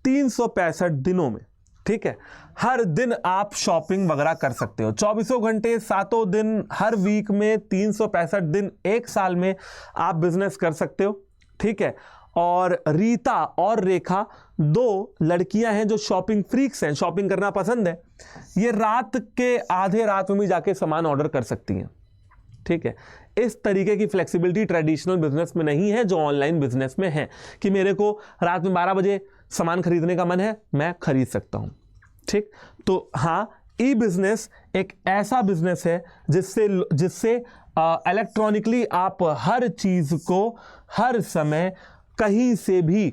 365 दिनों में, ठीक है, हर दिन आप शॉपिंग वगैरह कर सकते हो। 24 घंटे 7 दिन हर वीक में 365 दिन एक साल में आप बिजनेस कर सकते हो। ठीक है? और रीता और रेखा 2 लड़कियां हैं जो शॉपिंग फ्रीक्स हैं, शॉपिंग करना पसंद है। ये रात के आधे रात में भी जाके सामान ऑर्डर कर सकती हैं। ठीक है? इस तरीके की फ्लेक्सिबिलिटी ट्रेडिशनल बिजनेस में नहीं है जो ऑनलाइन बिजनेस में है, कि मेरे को रात में 12 बजे सामान खरीदने का मन है, मैं खरीद सकता हूं। ठीक? तो हाँ, ई बिजनेस एक ऐसा बिजनेस है जिससे इलेक्ट्रॉनिकली आप हर चीज को हर समय कहीं से भी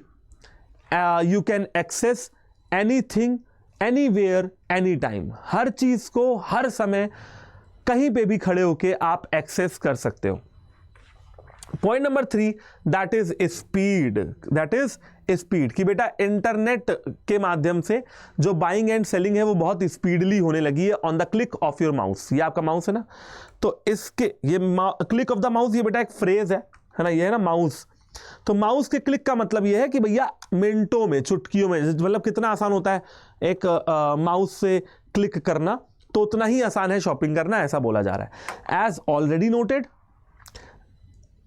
you can access anything anywhere any time. हर चीज को हर समय कहीं पे भी खड़े होके आप एक्सेस कर सकते हो। Point number 3 that is speed. That is speed कि बेटा इंटरनेट के माध्यम से जो बाइंग एंड सेलिंग है वो बहुत स्पीडली होने लगी है on the click of your mouse. ये आपका माउस है ना, तो इसके ये क्लिक ऑफ द माउस, ये बेटा एक फ्रेज है ना, ये है ना माउस। तो माउस के क्लिक का मतलब ये है कि भैया मिनटों में, चुटकियों में, मतलब कितना आसान होता है एक माउस से क्लिक करना, तो उतना ही आसान है शॉपिंग करना, ऐसा बोला जा रहा है। As already noted,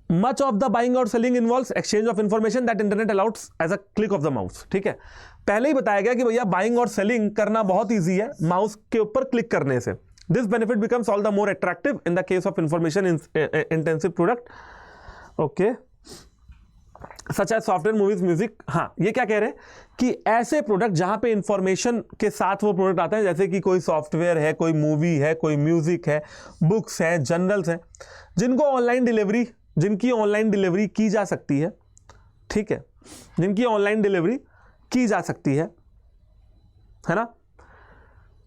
much of the buying और selling involves exchange of information that internet allows as a click of the mouse. ठीक है? पहले ही बताया गया कि भैया बाइंग और सेलिंग करना बहुत ईजी है माउस के ऊपर क्लिक करने से। This benefit becomes all the more attractive in the case of information intensive product, okay, such as software, movies, music. हाँ, ये क्या कह रहे हैं कि ऐसे प्रोडक्ट जहां पे इंफॉर्मेशन के साथ वो प्रोडक्ट आते हैं, जैसे कि कोई सॉफ्टवेयर है, कोई मूवी है, कोई म्यूजिक है, बुक्स हैं, जर्नल्स हैं, जिनकी ऑनलाइन डिलीवरी की जा सकती है। ठीक है? जिनकी ऑनलाइन डिलीवरी की जा सकती है ना?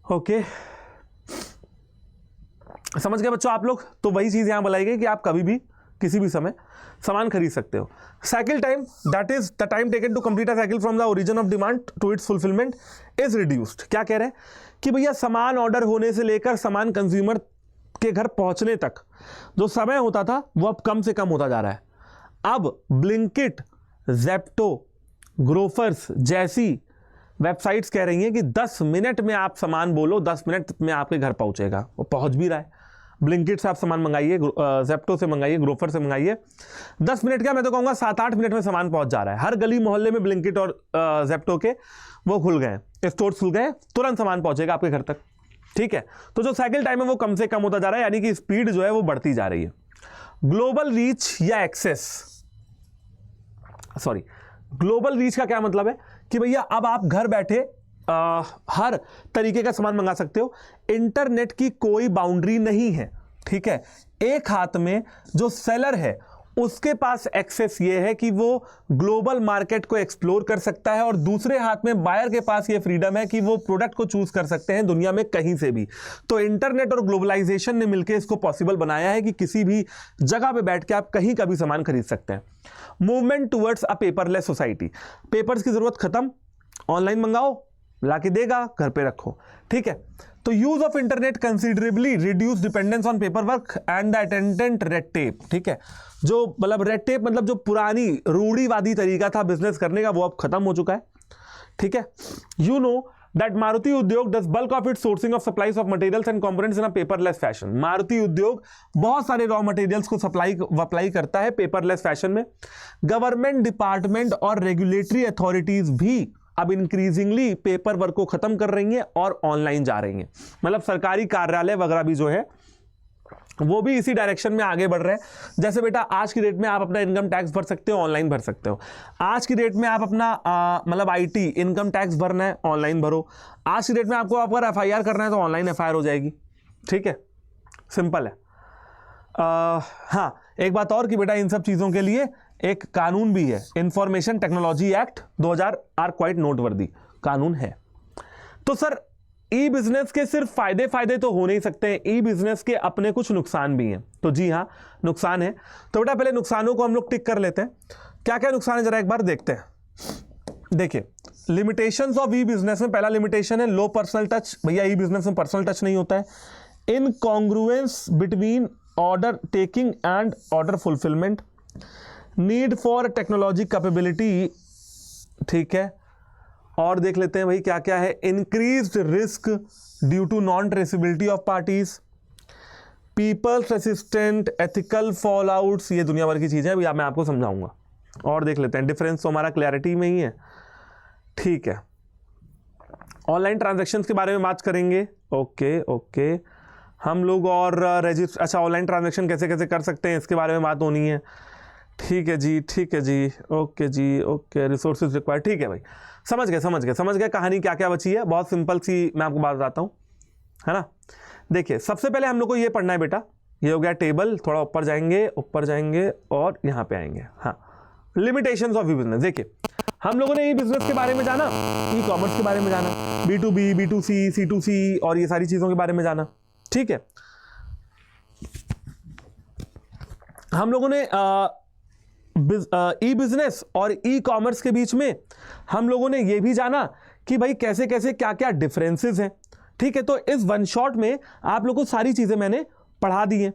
ओके, समझ गए बच्चों आप लोग? तो वही चीज यहां बताई गई कि आप कभी भी किसी भी समय सामान खरीद सकते हो। Cycle time, that is the time taken to complete a cycle from the origin of demand to its fulfilment is reduced. क्या कह रहे हैं कि भैया सामान ऑर्डर होने से लेकर सामान कंज्यूमर के घर पहुंचने तक जो समय होता था वो अब कम से कम होता जा रहा है। अब ब्लिंकिट, ज़ेप्टो, ग्रोफर्स जैसी वेबसाइट्स कह रही हैं कि 10 मिनट में आप सामान बोलो, 10 मिनट में आपके घर पहुंचेगा। वो पहुंच भी रहा है। ब्लिंकिट से आप सामान मंगाइए, जेप्टो से मंगाइए, ग्रोफर से मंगाइए, 10 मिनट क्या, मैं तो कहूँगा 7-8 मिनट में सामान पहुंच जा रहा है। हर गली मोहल्ले में ब्लिंकिट और जेप्टो के वो खुल गए, स्टोर खुल गए, तुरंत सामान पहुंचेगा आपके घर तक। ठीक है, तो जो साइकिल टाइम है वो कम से कम होता जा रहा है, यानी कि स्पीड जो है वो बढ़ती जा रही है। ग्लोबल रीच या एक्सेस, सॉरी, ग्लोबल रीच का क्या मतलब है कि भैया अब आप घर बैठे हर तरीके का सामान मंगा सकते हो, इंटरनेट की कोई बाउंड्री नहीं है। ठीक है, एक हाथ में जो सेलर है उसके पास एक्सेस ये है कि वो ग्लोबल मार्केट को एक्सप्लोर कर सकता है, और दूसरे हाथ में बायर के पास ये फ्रीडम है कि वो प्रोडक्ट को चूज कर सकते हैं दुनिया में कहीं से भी। तो इंटरनेट और ग्लोबलाइजेशन ने मिलकर इसको पॉसिबल बनाया है कि किसी भी जगह पे बैठ के आप कहीं का भी सामान खरीद सकते हैं। Movement towards a paperless society, papers की जरूरत खत्म, ऑनलाइन मंगाओ, लाके देगा, घर पे रखो। ठीक है, तो use of internet considerably reduce dependence on paper work and the attendant red tape. ठीक है, जो मतलब रेड टेप मतलब जो पुरानी रूढ़िवादी तरीका था बिजनेस करने का, वो अब खत्म हो चुका है। ठीक है, यू नो दैट मारुति उद्योग does bulk of its sourcing of supplies of materials and components in a paperless fashion. Maruti उद्योग बहुत सारे रॉ मटेरियल्स को सप्लाई करता है पेपरलेस फैशन में। गवर्नमेंट डिपार्टमेंट और रेगुलेटरी अथॉरिटीज भी अब इंक्रीजिंगली पेपर वर्क को खत्म कर रही हैं और ऑनलाइन जा रही हैं। मतलब सरकारी कार्यालय वगैरह भी जो है वो भी इसी डायरेक्शन में आगे बढ़ रहे हैं। जैसे बेटा आज की डेट में आप अपना इनकम टैक्स भर सकते हो, ऑनलाइन भर सकते हो। आज की डेट में आप अपना मतलब आईटी इनकम टैक्स भरना है, ऑनलाइन भरो। आज की डेट में आपको अगर एफआईआर करना है तो ऑनलाइन एफआईआर हो जाएगी। ठीक है, सिंपल है। हाँ, एक बात और कि बेटा इन सब चीजों के लिए एक कानून भी है, information technology act 2000 are quite noteworthy कानून है। तो सर ई बिजनेस के सिर्फ फायदे तो हो नहीं सकते हैं, ई बिजनेस के अपने कुछ नुकसान भी हैं। तो जी हाँ, नुकसान है। तो बेटा पहले नुकसानों को हम लोग टिक कर लेते हैं। क्या क्या नुकसान है जरा एक बार देखते हैं। देखिए, लिमिटेशंस ऑफ ई बिजनेस में पहला लिमिटेशन है लो पर्सनल टच। भैया ई बिजनेस में पर्सनल टच नहीं होता है। Incongruence between order taking and order fulfilment, need for technology capability. ठीक है, और देख लेते हैं भाई क्या क्या है। Increased risk due to non traceability of parties, peoples resistant ethical fallouts, ये दुनिया भर की चीजें अभी मैं आपको समझाऊंगा। और देख लेते हैं, डिफरेंस तो हमारा क्लैरिटी में ही है। ठीक है, ऑनलाइन ट्रांजैक्शंस के बारे में बात करेंगे। ओके हम लोग और रजिस्टर, अच्छा ऑनलाइन ट्रांजैक्शन कैसे कैसे कर सकते हैं इसके बारे में बात होनी है। ठीक है जी, ओके रिसोर्सेज रिक्वायर्ड। ठीक है भाई, समझ गए कहानी क्या क्या बची है। बहुत सिंपल सी मैं आपको बात बताता हूँ, है ना। देखिए, सबसे पहले हम लोग को ये पढ़ना है बेटा, ये हो गया टेबल, थोड़ा ऊपर जाएंगे और यहाँ पे आएंगे। हाँ, लिमिटेशंस ऑफ ई बिजनेस। देखिए, हम लोगों ने ई बिजनेस के बारे में जाना, ई कॉमर्स के बारे में जाना, B2B, B2C, C2C और ये सारी चीजों के बारे में जाना। ठीक है, हम लोगों ने ई बिजनेस और ई कॉमर्स के बीच में हम लोगों ने यह भी जाना कि भाई कैसे कैसे क्या क्या डिफरेंसेस हैं। ठीक है, तो इस वन शॉट में आप लोगों को सारी चीजें मैंने पढ़ा दी हैं।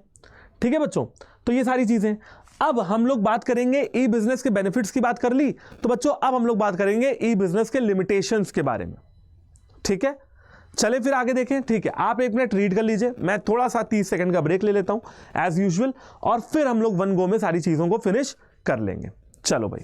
ठीक है बच्चों, तो ये सारी चीजें अब हम लोग बात करेंगे। ई बिजनेस के बेनिफिट्स की बात कर ली, तो बच्चों अब हम लोग बात करेंगे ई बिजनेस के लिमिटेशंस के बारे में। ठीक है, चले फिर आगे देखें। ठीक है, आप एक मिनट रीड कर लीजिए, मैं थोड़ा सा 30 सेकंड का ब्रेक ले लेता हूं एज यूजुअल, और फिर हम लोग वन गो में सारी चीजों को फिनिश कर लेंगे। चलो भाई,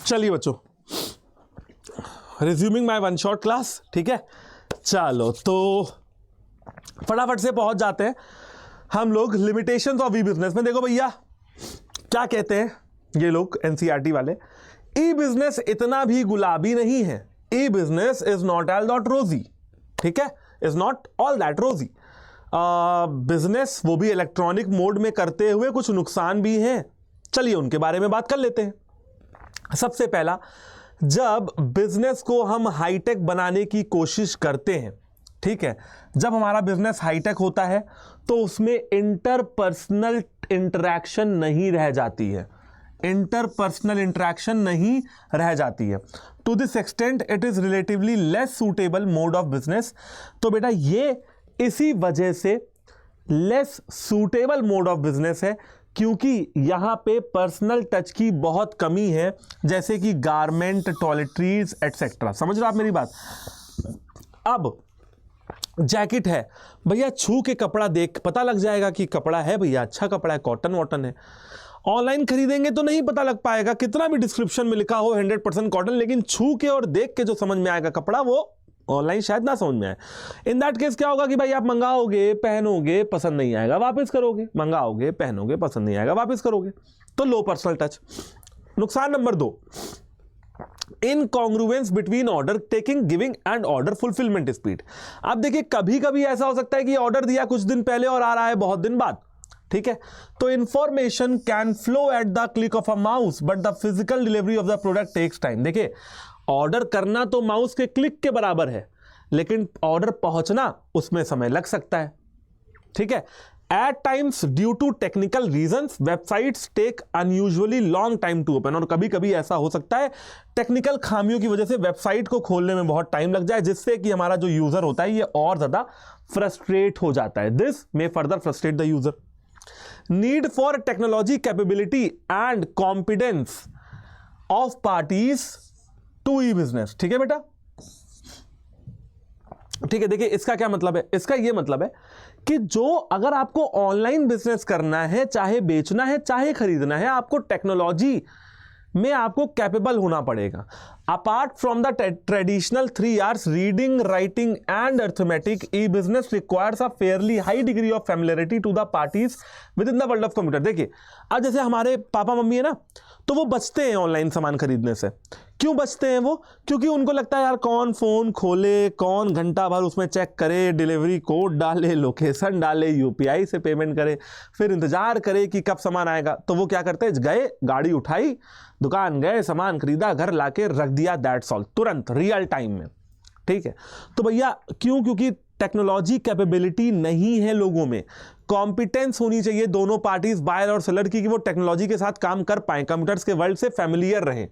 चलिए बच्चों, resuming my one shot class, ठीक है। चलो तो फटाफट से पहुंच जाते हैं हम लोग लिमिटेशंस ऑफ ई बिजनेस में। देखो भैया क्या कहते हैं ये लोग एनसीईआरटी वाले, ई बिजनेस इतना भी गुलाबी नहीं है। E business is not all that rosy, ठीक है, is not all that rosy. Business वो भी इलेक्ट्रॉनिक मोड में करते हुए कुछ नुकसान भी हैं। चलिए उनके बारे में बात कर लेते हैं। सबसे पहला, जब बिजनेस को हम हाईटेक बनाने की कोशिश करते हैं, ठीक है, जब हमारा बिजनेस हाईटेक होता है तो उसमें इंटरपर्सनल इंटरेक्शन नहीं रह जाती है। इंटरपर्सनल इंटरेक्शन नहीं रह जाती है। To this extent it is relatively less suitable mode of business. तो बेटा ये इसी वजह से less suitable mode of business है, क्योंकि यहां पे पर्सनल टच की बहुत कमी है, जैसे कि गारमेंट, टॉयलेटरीज एटसेट्रा। समझ रहे हो आप मेरी बात? अब जैकेट है भैया, छू के कपड़ा देख पता लग जाएगा कि कपड़ा है भैया, अच्छा कपड़ा है, कॉटन वॉटन है। ऑनलाइन खरीदेंगे तो नहीं पता लग पाएगा, कितना भी डिस्क्रिप्शन में लिखा हो 100% कॉटन, लेकिन छू के और देख के जो समझ में आएगा कपड़ा, वो ऑनलाइन शायद ना समझ में आए। इन दैट केस क्या होगा कि भाई आप मंगाओगे, पहनोगे, पसंद नहीं आएगा, वापस करोगे, मंगाओगे, पहनोगे, पसंद नहीं आएगा, वापस करोगे। तो लो पर्सनल टच। नुकसान number 2, incongruence between order taking, giving and order fulfilment speed. अब देखिए कभी कभी ऐसा हो सकता है कि ऑर्डर दिया कुछ दिन पहले और आ रहा है बहुत दिन बाद, ठीक है, तो information can flow at the click of a mouse but the physical delivery of the product takes time. देखिए ऑर्डर करना तो माउस के क्लिक के बराबर है, लेकिन ऑर्डर पहुंचना उसमें समय लग सकता है, ठीक है। At times due to technical reasons websites take unusually long time to open. और कभी कभी ऐसा हो सकता है टेक्निकल खामियों की वजह से वेबसाइट को खोलने में बहुत टाइम लग जाए, जिससे कि हमारा जो यूजर होता है ये और ज्यादा फ्रस्ट्रेट हो जाता है। This may further frustrate the user. Need for technology capability and confidence of parties to e business. ठीक है बेटा, ठीक है। देखिए इसका क्या मतलब है, इसका यह मतलब है कि जो अगर आपको ऑनलाइन बिजनेस करना है, चाहे बेचना है चाहे खरीदना है, आपको टेक्नोलॉजी में आपको कैपेबल होना पड़ेगा। Apart from the traditional 3 hours reading, writing and arithmetic, e business requires a fairly high degree of familiarity to the parties within the world of computer. देखिए अब जैसे हमारे पापा मम्मी है ना, तो वो बचते हैं ऑनलाइन सामान खरीदने से। क्यों बचते हैं वो? क्योंकि उनको लगता है यार कौन फोन खोले, कौन घंटा भर उसमें चेक करे, डिलीवरी कोड डाले, लोकेशन डाले, यूपीआई से पेमेंट करे, फिर इंतजार करे कि कब सामान आएगा। तो वो क्या करते हैं, गए, गाड़ी उठाई, दुकान गए, सामान खरीदा, घर लाके रख दिया, दैट्स ऑल, तुरंत रियल टाइम में। ठीक है, तो भैया क्यों? क्योंकि टेक्नोलॉजी कैपेबिलिटी नहीं है लोगों में। कॉम्पिटेंस होनी चाहिए दोनों पार्टीज, बायर और सेलर की, कि वो टेक्नोलॉजी के साथ काम कर पाए, कंप्यूटर्स के वर्ल्ड से फैमिलियर रहे।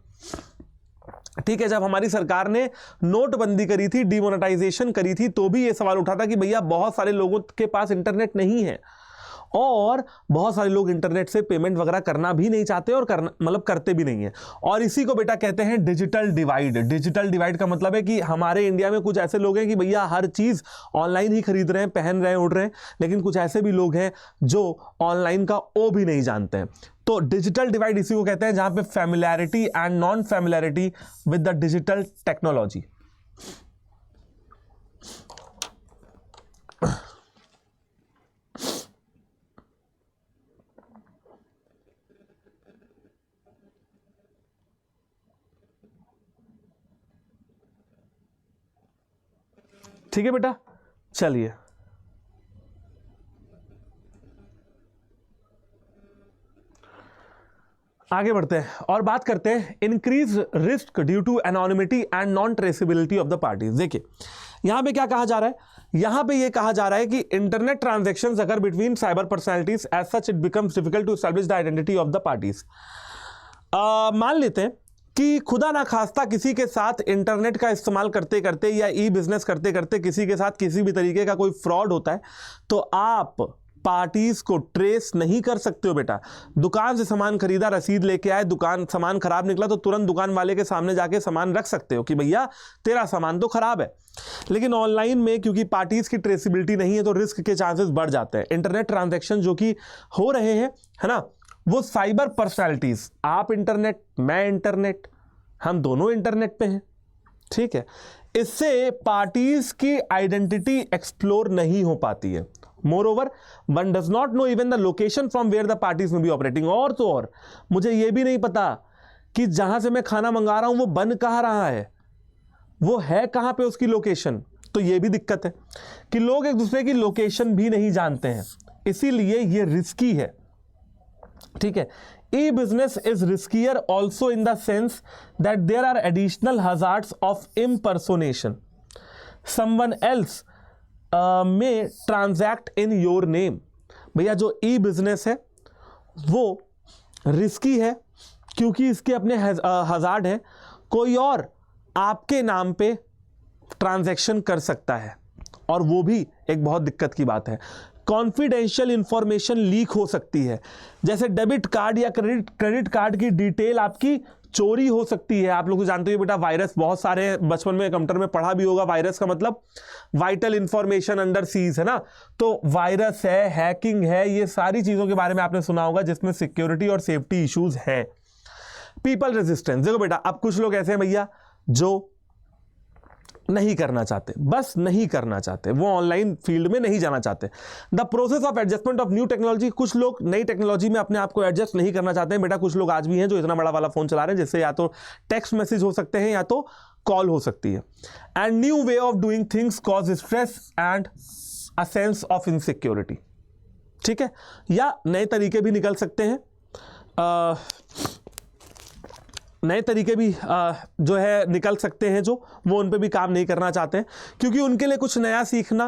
ठीक है, जब हमारी सरकार ने नोटबंदी करी थी, डिमोनेटाइजेशन करी थी, तो भी ये सवाल उठा था कि भैया बहुत सारे लोगों के पास इंटरनेट नहीं है और बहुत सारे लोग इंटरनेट से पेमेंट वगैरह करना भी नहीं चाहते और करना मतलब करते भी नहीं है। और इसी को बेटा कहते हैं डिजिटल डिवाइड। डिजिटल डिवाइड का मतलब है कि हमारे इंडिया में कुछ ऐसे लोग हैं कि भैया हर चीज ऑनलाइन ही खरीद रहे हैं, पहन रहे हैं, उड़ रहे हैं, लेकिन कुछ ऐसे भी लोग हैं जो ऑनलाइन का ओ भी नहीं जानते हैं। तो डिजिटल डिवाइड इसी को कहते हैं, जहां पे familiarity and non familiarity with the digital technology. ठीक है बेटा, चलिए आगे बढ़ते हैं और बात करते हैं increase risk due to anonymity and non traceability of the parties. देखिए यहां पे क्या कहा जा रहा है, यहां पे ये कहा जा रहा है कि इंटरनेट ट्रांजैक्शंस अगर between cyber personalities as such it becomes difficult to establish the identity of the parties. मान लेते हैं कि खुदा ना खास्ता किसी के साथ इंटरनेट का इस्तेमाल करते करते या ई बिजनेस करते करते किसी के साथ किसी भी तरीके का कोई फ्रॉड होता है, तो आप पार्टीज को ट्रेस नहीं कर सकते हो बेटा। दुकान से सामान खरीदा, रसीद लेके आए, दुकान सामान खराब निकला तो तुरंत दुकान वाले के सामने जाके सामान रख सकते हो कि भैया तेरा सामान तो खराब है। लेकिन ऑनलाइन में क्योंकि पार्टीज की ट्रेसिबिलिटी नहीं है तो रिस्क के चांसेस बढ़ जाते हैं। इंटरनेट ट्रांजैक्शन जो कि हो रहे हैं, है ना, वो साइबर पर्सनैलिटीज, आप इंटरनेट, मैं इंटरनेट, हम दोनों इंटरनेट पे हैं, ठीक है। इससे पार्टीज की आइडेंटिटी एक्सप्लोर नहीं हो पाती है। Moreover one does not know even the location from where the parties may be operating. और तो और मुझे यह भी नहीं पता कि जहां से मैं खाना मंगा रहा हूं वो बन कहां रहा है, वो है कहां पे उसकी लोकेशन। तो यह भी दिक्कत है कि लोग एक दूसरे की लोकेशन भी नहीं जानते हैं, इसीलिए यह रिस्की है, ठीक है। E business is riskier also in the sense that there are additional hazards of impersonation. Someone else may transact in your name. भैया जो ई बिजनेस है वो रिस्की है क्योंकि इसके अपने हजार्ड हैं, कोई और आपके नाम पे ट्रांजैक्शन कर सकता है और वो भी एक बहुत दिक्कत की बात है। कॉन्फिडेंशियल इंफॉर्मेशन लीक हो सकती है, जैसे डेबिट कार्ड या क्रेडिट कार्ड की डिटेल आपकी चोरी हो सकती है। आप लोग तो जानते हो बेटा वायरस बहुत सारे बचपन में कंप्यूटर में पढ़ा भी होगा। वायरस का मतलब वाइटल इंफॉर्मेशन अंडर सीज, है ना। तो वायरस है, हैकिंग है, ये सारी चीजों के बारे में आपने सुना होगा जिसमें सिक्योरिटी और सेफ्टी इश्यूज हैं। पीपल रेजिस्टेंस, देखो बेटा अब कुछ लोग ऐसे हैं भैया जो नहीं करना चाहते, बस नहीं करना चाहते, वो ऑनलाइन फील्ड में नहीं जाना चाहते। The process of adjustment of new technology, कुछ लोग नई टेक्नोलॉजी में अपने आप को एडजस्ट नहीं करना चाहते हैं। बेटा कुछ लोग आज भी हैं जो इतना बड़ा वाला फोन चला रहे हैं जिससे या तो टेक्स्ट मैसेज हो सकते हैं या तो कॉल हो सकती है। And new way of doing things cause stress and a sense of insecurity, ठीक है। या नए तरीके भी निकल सकते हैं, नए तरीके भी जो है निकल सकते हैं जो वो उन पे भी काम नहीं करना चाहते हैं क्योंकि उनके लिए कुछ नया सीखना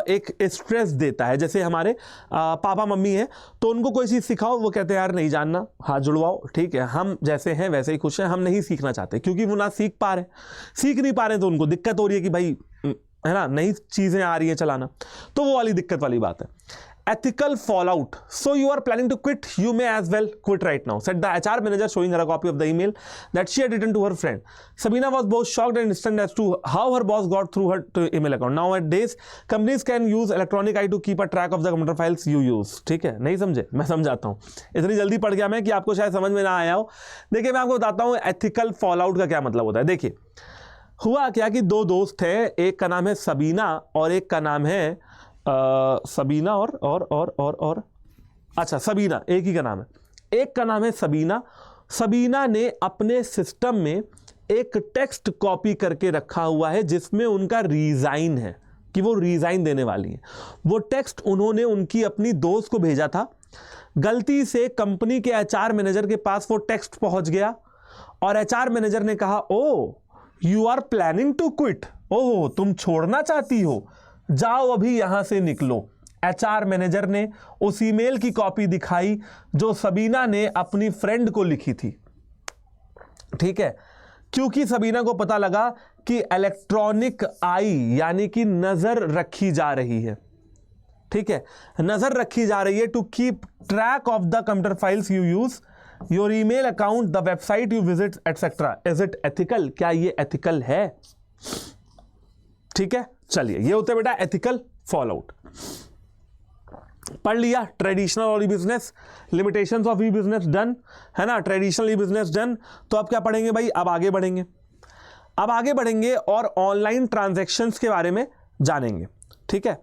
एक स्ट्रेस देता है। जैसे हमारे पापा मम्मी हैं तो उनको कोई चीज़ सिखाओ, वो कहते हैं यार नहीं जानना, हाथ जुड़वाओ, ठीक है, हम जैसे हैं वैसे ही खुश हैं, हम नहीं सीखना चाहते क्योंकि वो ना सीख नहीं पा रहे तो उनको दिक्कत हो रही है कि भाई, है ना, नई चीज़ें आ रही हैं चलाना, तो वो वाली दिक्कत वाली बात है। Ethical fallout. So you are planning to quit? You may as well quit right now, said the HR manager, showing her a copy of the email that she had written to her friend. Sabina was both shocked and stunned as to how her boss got through her email account. Nowadays, companies can use electronic eye to keep a track of the computer files you use. ठीक है, नहीं समझे? मैं समझाता हूँ, इतनी जल्दी पढ़ गया मैं कि आपको शायद समझ में ना आया हो। देखिए मैं आपको बताता हूँ ethical fallout का क्या मतलब होता है। देखिए हुआ क्या कि दो दोस्त हैं, एक का नाम है सबीना और एक का नाम है सबीना और अच्छा सबीना, एक ही का नाम है, एक का नाम है सबीना। सबीना ने अपने सिस्टम में एक टेक्स्ट कॉपी करके रखा हुआ है जिसमें उनका रिजाइन है कि वो रिजाइन देने वाली है। वो टेक्स्ट उन्होंने उनकी अपनी दोस्त को भेजा था, गलती से कंपनी के एचआर मैनेजर के पास वो टेक्स्ट पहुंच गया और एचआर मैनेजर ने कहा oh you are planning to quit, oh तुम छोड़ना चाहती हो, जाओ अभी यहां से निकलो। एचआर मैनेजर ने उस ईमेल की कॉपी दिखाई जो सबीना ने अपनी फ्रेंड को लिखी थी, ठीक है, क्योंकि सबीना को पता लगा कि इलेक्ट्रॉनिक आई यानी कि नजर रखी जा रही है, ठीक है, नजर रखी जा रही है to keep track of the computer files you use, your email account, the website you visit etcetera. Is it ethical? क्या ये एथिकल है? ठीक है, चलिए ये होते बेटा एथिकल फॉलआउट। पढ़ लिया ट्रेडिशनल और e business, limitations of e business done, है ना, ट्रेडिशनल ई बिजनेस डन। तो अब क्या पढ़ेंगे भाई? अब आगे बढ़ेंगे और ऑनलाइन ट्रांजैक्शंस के बारे में जानेंगे, ठीक है,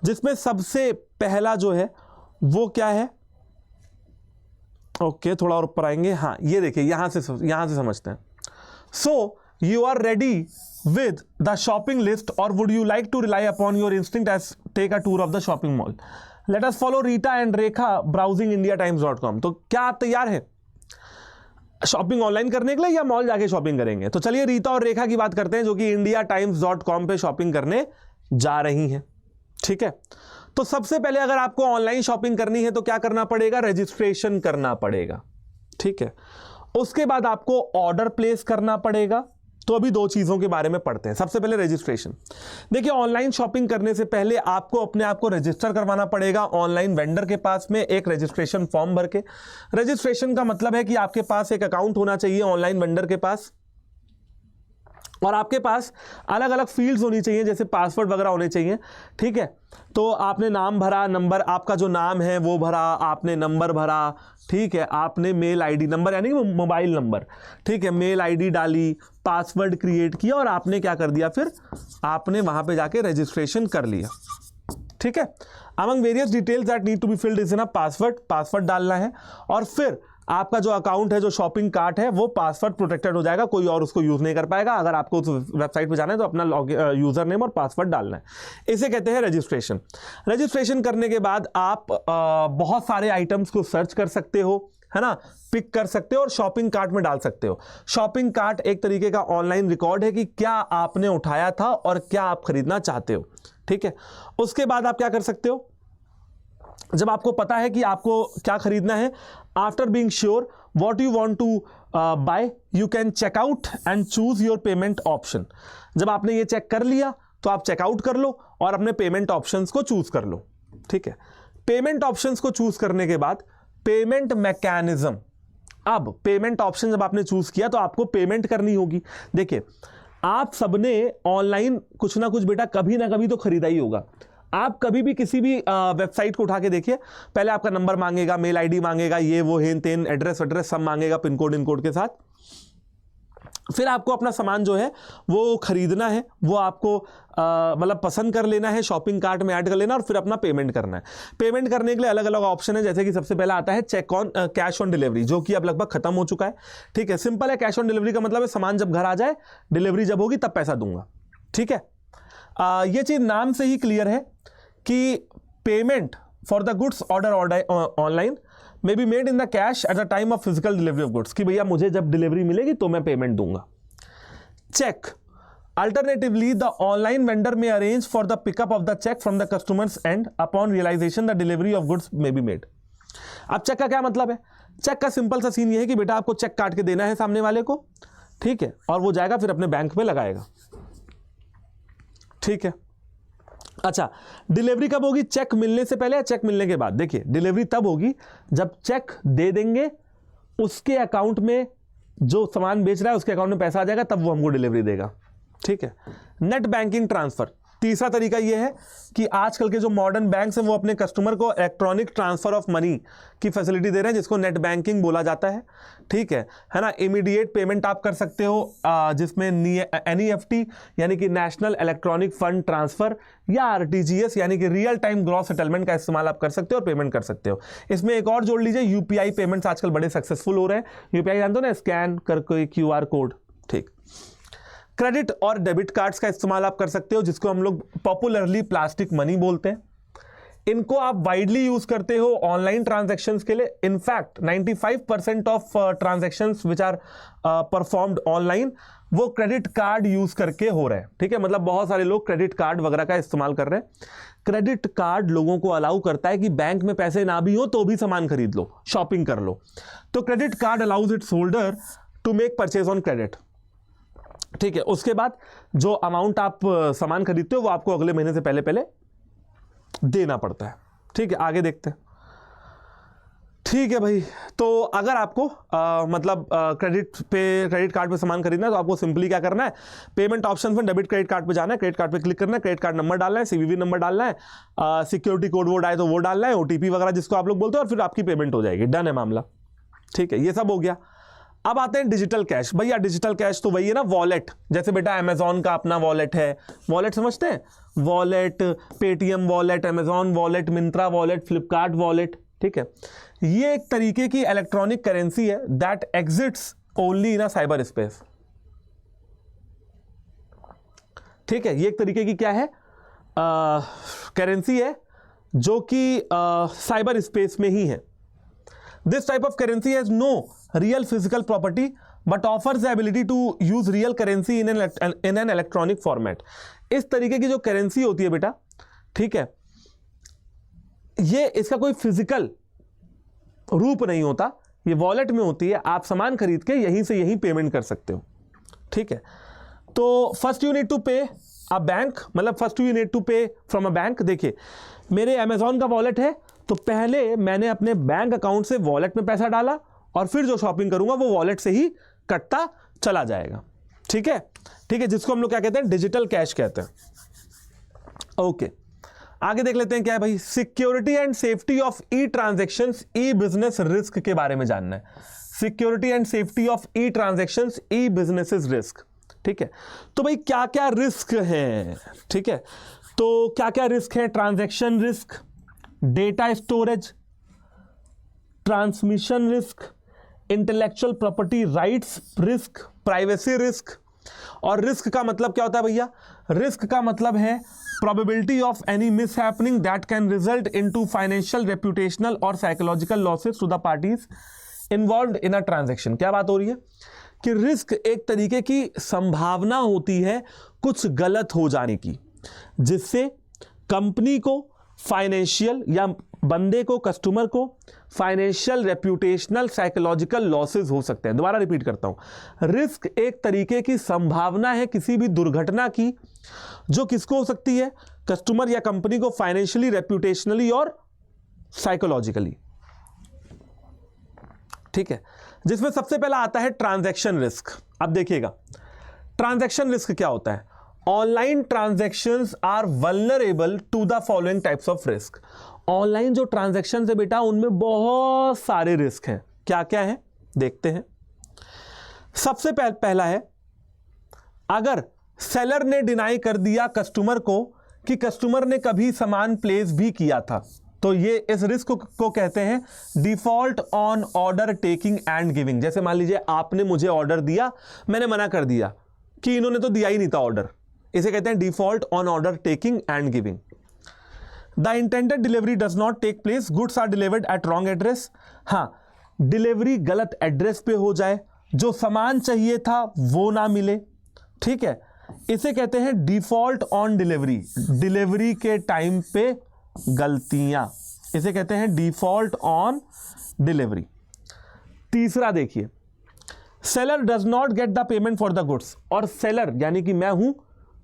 जिसमें सबसे पहला जो है वो क्या है, ओके थोड़ा और ऊपर आएंगे, हाँ ये देखिए यहां से समझते हैं। So you are ready with the shopping list, or would you like to rely upon your instinct as take a tour of the shopping mall? Let us follow Rita and Rekha browsing indiatimes.com. तो क्या आप तैयार हैं shopping online करने के लिए या mall जाके शॉपिंग करेंगे? तो चलिए रीता और रेखा की बात करते हैं जो कि indiatimes.com पे शॉपिंग करने जा रही हैं। ठीक है, तो सबसे पहले अगर आपको ऑनलाइन शॉपिंग करनी है तो क्या करना पड़ेगा? रजिस्ट्रेशन करना पड़ेगा। ठीक है, उसके बाद आपको ऑर्डर प्लेस करना पड़ेगा। तो अभी दो चीजों के बारे में पढ़ते हैं। सबसे पहले रजिस्ट्रेशन। देखिए, ऑनलाइन शॉपिंग करने से पहले आपको अपने आप को रजिस्टर करवाना पड़ेगा ऑनलाइन वेंडर के पास में एक रजिस्ट्रेशन फॉर्म भर के। रजिस्ट्रेशन का मतलब है कि आपके पास एक अकाउंट होना चाहिए ऑनलाइन वेंडर के पास, और आपके पास अलग अलग फील्ड्स होनी चाहिए, जैसे पासवर्ड वगैरह होने चाहिए। ठीक है, तो आपने नाम भरा, नंबर, आपका जो नाम है वो भरा, आपने नंबर भरा। ठीक है, आपने मेल आईडी, नंबर यानी कि मोबाइल नंबर, ठीक है, मेल आईडी डाली, पासवर्ड क्रिएट किया और आपने क्या कर दिया, फिर आपने वहां पे जाके रजिस्ट्रेशन कर लिया। ठीक है, among various details that need to be filled is in a password डालना है, और फिर आपका जो अकाउंट है, जो शॉपिंग कार्ट है, वो पासवर्ड प्रोटेक्टेड हो जाएगा, कोई और उसको यूज नहीं कर पाएगा। अगर आपको उस वेबसाइट पे जाना है तो अपना यूजर नेम और पासवर्ड डालना है। इसे कहते हैं रजिस्ट्रेशन। रजिस्ट्रेशन करने के बाद आप बहुत सारे आइटम्स को सर्च कर सकते हो, है ना, पिक कर सकते हो और शॉपिंग कार्ट में डाल सकते हो। शॉपिंग कार्ट एक तरीके का ऑनलाइन रिकॉर्ड है कि क्या आपने उठाया था और क्या आप खरीदना चाहते हो। ठीक है, उसके बाद आप क्या कर सकते हो, जब आपको पता है कि आपको क्या खरीदना है, after being sure what you want to buy, you can check out and choose your payment option. जब आपने ये चेक कर लिया तो आप चेकआउट कर लो और अपने पेमेंट ऑप्शंस को चूज कर लो। ठीक है, पेमेंट ऑप्शंस को चूज करने के बाद पेमेंट मैकेनिज्म। अब पेमेंट ऑप्शन जब आपने चूज किया तो आपको पेमेंट करनी होगी। देखिए, आप सबने ऑनलाइन कुछ ना कुछ बेटा कभी ना कभी तो खरीदा ही होगा। आप कभी भी किसी भी वेबसाइट को उठा के देखिए, पहले आपका नंबर मांगेगा, मेल आईडी मांगेगा, ये वो हेन तेन, एड्रेस वेड्रेस सब मांगेगा, पिन कोड इन कोड के साथ। फिर आपको अपना सामान जो है वो खरीदना है, वो आपको मतलब पसंद कर लेना है, शॉपिंग कार्ट में ऐड कर लेना और फिर अपना पेमेंट करना है। पेमेंट करने के लिए अलग अलग ऑप्शन है, जैसे कि सबसे पहला आता है कैश ऑन डिलीवरी, जो कि अब लगभग खत्म हो चुका है। ठीक है, सिंपल है। कैश ऑन डिलीवरी का मतलब है सामान जब घर आ जाए, डिलीवरी जब होगी तब पैसा दूंगा। ठीक है, ये चीज नाम से ही क्लियर है कि payment for the goods order online may be made in the cash at the time of physical delivery of goods, कि भैया मुझे जब डिलीवरी मिलेगी तो मैं पेमेंट दूंगा। Cheque, alternatively the online vendor may arrange for the pickup of the cheque from the customers and upon realisation the delivery of goods may be made. अब cheque का क्या मतलब है? चेक का सिंपल सा सीन ये है कि बेटा आपको चेक काट के देना है सामने वाले को, ठीक है, और वो जाएगा फिर अपने बैंक में लगाएगा। ठीक है, अच्छा, डिलीवरी कब होगी? चेक मिलने से पहले या चेक मिलने के बाद? देखिए, डिलीवरी तब होगी जब चेक दे देंगे, उसके अकाउंट में जो सामान बेच रहा है उसके अकाउंट में पैसा आ जाएगा, तब वो हमको डिलीवरी देगा। ठीक है, नेट बैंकिंग ट्रांसफर। तीसरा तरीका यह है कि आजकल के जो मॉडर्न बैंक्स हैं वो अपने कस्टमर को इलेक्ट्रॉनिक ट्रांसफर ऑफ मनी की फैसिलिटी दे रहे हैं, जिसको नेट बैंकिंग बोला जाता है। ठीक है ना, इमीडिएट पेमेंट आप कर सकते हो, जिसमें NEFT यानी कि नेशनल इलेक्ट्रॉनिक फंड ट्रांसफर, या RTGS यानी कि रियल टाइम ग्रॉस सेटलमेंट का इस्तेमाल आप कर सकते हो और पेमेंट कर सकते हो। इसमें एक और जोड़ लीजिए, UPI पेमेंट्स आजकल बड़े सक्सेसफुल हो रहे हैं। UPI जानते हो ना, स्कैन करके QR कोड। ठीक, क्रेडिट और डेबिट कार्ड्स का इस्तेमाल आप कर सकते हो, जिसको हम लोग पॉपुलरली प्लास्टिक मनी बोलते हैं। इनको आप वाइडली यूज करते हो ऑनलाइन ट्रांजैक्शंस के लिए। In fact 95% of transactions which are performed online वो क्रेडिट कार्ड यूज करके हो रहे हैं। ठीक है, मतलब बहुत सारे लोग क्रेडिट कार्ड वगैरह का इस्तेमाल कर रहे हैं। क्रेडिट कार्ड लोगों को अलाउ करता है कि बैंक में पैसे ना भी हो तो भी सामान खरीद लो, शॉपिंग कर लो। तो credit card allows its holder to make purchase on credit. ठीक है, उसके बाद जो अमाउंट आप सामान खरीदते हो वो आपको अगले महीने से पहले पहले देना पड़ता है। ठीक है, आगे देखते हैं। ठीक है भाई, तो अगर आपको क्रेडिट कार्ड पे सामान खरीदना है तो आपको सिंपली क्या करना है, पेमेंट ऑप्शन में डेबिट क्रेडिट कार्ड पे जाना है, क्रेडिट कार्ड पे क्लिक करना है, क्रेडिट कार्ड नंबर डालना है, CVV नंबर डालना है, सिक्योरिटी कोड वो आए तो वो डालना है, OTP वगैरह जिसको आप लोग बोलते हो, और फिर आपकी पेमेंट हो जाएगी। डन है मामला। ठीक है, ये सब हो गया। अब आते हैं डिजिटल कैश। भैया डिजिटल कैश तो वही है ना, वॉलेट। जैसे बेटा अमेजॉन का अपना वॉलेट है, वॉलेट समझते हैं, wallet, Paytm wallet, Amazon wallet, Myntra wallet, Flipkart wallet. ठीक है, ये एक तरीके की इलेक्ट्रॉनिक करेंसी है that exits only in a cyber space. ठीक है, ये एक तरीके की क्या है, करेंसी है जो कि साइबर स्पेस में ही है। This type of currency has no real physical property but offers the ability to use real currency in an electronic format. इस तरीके की जो करेंसी होती है बेटा, ठीक है, ये इसका कोई फिजिकल रूप नहीं होता, ये वॉलेट में होती है, आप सामान खरीद के यहीं से यहीं पेमेंट कर सकते हो। ठीक है, तो फर्स्ट यू नीड टू पे अ बैंक, मतलब फर्स्ट यू नीड टू पे फ्रॉम अ बैंक। देखिए मेरे अमेजॉन का वॉलेट है, तो पहले मैंने अपने बैंक अकाउंट से वॉलेट में पैसा डाला और फिर जो शॉपिंग करूंगा वो वॉलेट से ही कटता चला जाएगा। ठीक है, ठीक है, जिसको हम लोग क्या कहते हैं, डिजिटल कैश कहते हैं। ओके, आगे देख लेते हैं क्या है भाई, security and safety of E transactions, E business risk के बारे में जानना है। Security and safety of E transactions, E business risk. ठीक है, तो भाई क्या क्या रिस्क हैं, ठीक है, तो क्या क्या रिस्क है, transaction risk, data storage, transmission risk, intellectual property rights risk, privacy risk. और रिस्क का मतलब क्या होता है भैया, रिस्क का मतलब है probability of any mishappening that can result into financial, reputational और psychological losses to the parties involved in a transaction। क्या बात हो रही है कि रिस्क एक तरीके की संभावना होती है कुछ गलत हो जाने की, जिससे कंपनी को फाइनेंशियल या बंदे को, कस्टमर को फाइनेंशियल, रेप्यूटेशनल, साइकोलॉजिकल लॉसेस हो सकते हैं। दोबारा रिपीट करता हूं, रिस्क एक तरीके की संभावना है किसी भी दुर्घटना की, जो किसको हो सकती है, कस्टमर या कंपनी को फाइनेंशियली, रेप्यूटेशनली और साइकोलॉजिकली। ठीक है, जिसमें सबसे पहला आता है ट्रांजैक्शन रिस्क। अब देखिएगा ट्रांजैक्शन रिस्क क्या होता है, online transactions are vulnerable to the following types of risk. Online जो ट्रांजैक्शन है बेटा, उनमें बहुत सारे रिस्क हैं। क्या क्या है देखते हैं। सबसे पहला है, अगर सेलर ने डिनाई कर दिया कस्टमर को कि कस्टमर ने कभी सामान प्लेस भी किया था, तो ये इस रिस्क को कहते हैं default on order taking and giving. जैसे मान लीजिए आपने मुझे ऑर्डर दिया, मैंने मना कर दिया कि इन्होंने तो दिया ही नहीं था ऑर्डर, इसे कहते हैं default on order taking and giving. The intended delivery does not take place, goods are delivered at wrong address. हाँ, डिलीवरी गलत एड्रेस पे हो जाए, जो सामान चाहिए था वो ना मिले। ठीक है, इसे कहते हैं डिफॉल्ट ऑन डिलीवरी, डिलीवरी के टाइम पे गलतियां, इसे कहते हैं डिफॉल्ट ऑन डिलीवरी। तीसरा देखिए, seller does not get the payment for the goods. और सेलर यानी कि मैं हूं,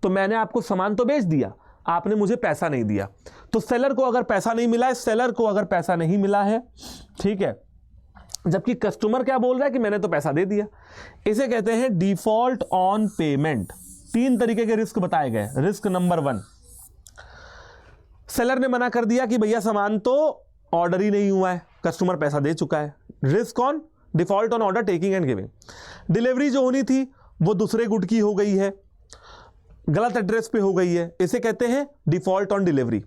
तो मैंने आपको सामान तो बेच दिया, आपने मुझे पैसा नहीं दिया, तो सेलर को अगर पैसा नहीं मिला है, सेलर को अगर पैसा नहीं मिला है, ठीक है, जबकि कस्टमर क्या बोल रहा है कि मैंने तो पैसा दे दिया, इसे कहते हैं डिफॉल्ट ऑन पेमेंट। तीन तरीके के रिस्क बताए गए। रिस्क नंबर 1, सेलर ने मना कर दिया कि भैया सामान तो ऑर्डर ही नहीं हुआ है, कस्टमर पैसा दे चुका है। Risk on default on order taking and giving. Delivery जो होनी थी वो दूसरे गुड की हो गई है, गलत एड्रेस पे हो गई है, इसे कहते हैं डिफॉल्ट ऑन डिलीवरी।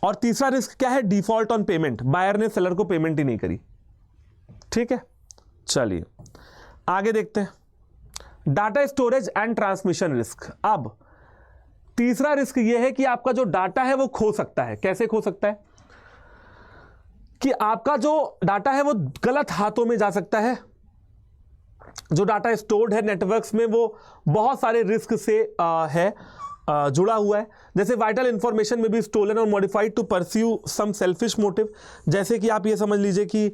और तीसरा रिस्क क्या है, डिफॉल्ट ऑन पेमेंट, बायर ने सेलर को पेमेंट ही नहीं करी। ठीक है, चलिए आगे देखते हैं, data storage and transmission risk. अब तीसरा रिस्क यह है कि आपका जो डाटा है वो खो सकता है। कैसे खो सकता है, कि आपका जो डाटा है वो गलत हाथों में जा सकता है। जो डाटा स्टोर्ड है नेटवर्क्स में वो बहुत सारे रिस्क से जुड़ा हुआ है। जैसे वाइटल इंफॉर्मेशन में भी स्टोलन और modified to pursue some selfish motive. जैसे कि आप ये समझ लीजिए कि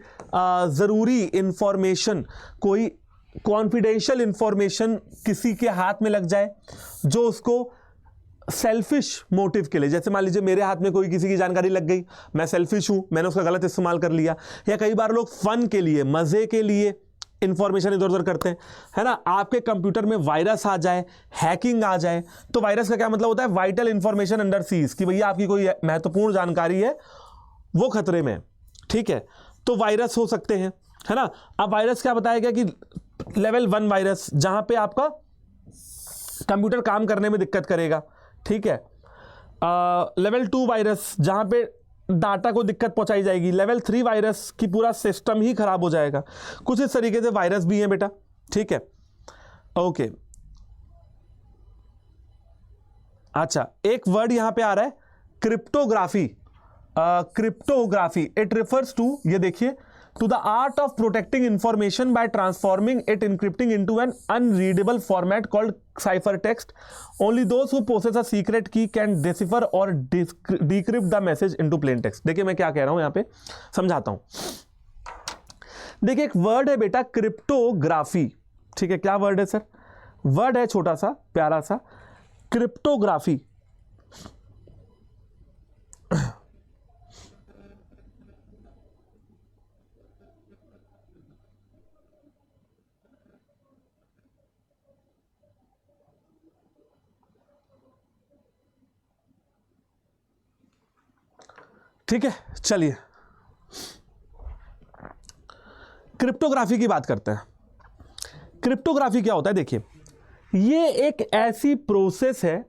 ज़रूरी इंफॉर्मेशन, कोई कॉन्फिडेंशियल इंफॉर्मेशन किसी के हाथ में लग जाए जो उसको सेल्फिश मोटिव के लिए, जैसे मान लीजिए मेरे हाथ में कोई किसी की जानकारी लग गई, मैं सेल्फिश हूं, मैंने उसका गलत इस्तेमाल कर लिया। या कई बार लोग फन के लिए, मजे के लिए इंफॉर्मेशन इधर उधर करते हैं, है ना। आपके कंप्यूटर में वायरस आ जाए, हैकिंग आ जाए, तो वायरस का क्या मतलब होता है, वाइटल इंफॉर्मेशन अंडर सीज, कि भैया आपकी कोई महत्वपूर्ण जानकारी है वो खतरे में। ठीक है, तो वायरस हो सकते हैं, है ना। अब वायरस क्या बताया गया कि लेवल 1 वायरस, जहां पे आपका कंप्यूटर काम करने में दिक्कत करेगा। ठीक है, लेवल 2 वायरस, जहां पे डाटा को दिक्कत पहुंचाई जाएगी। लेवल 3 वायरस की पूरा सिस्टम ही खराब हो जाएगा। कुछ इस तरीके से वायरस भी हैं बेटा। ठीक है, ओके, अच्छा, एक वर्ड यहां पे आ रहा है cryptography. Cryptography it refers to, ये देखिए, to the art of protecting information by transforming it encrypting into an unreadable format called ciphertext. Only those who possess a secret key can decipher or decrypt the message into plain text. देखिए मैं क्या कह रहा हूं यहां पे, समझाता हूं। देखिए एक वर्ड है बेटा क्रिप्टोग्राफी, ठीक है, क्या वर्ड है सर? वर्ड है छोटा सा प्यारा सा, क्रिप्टोग्राफी। ठीक है, चलिए क्रिप्टोग्राफी की बात करते हैं। क्रिप्टोग्राफी क्या होता है? देखिए, ये एक ऐसी प्रोसेस है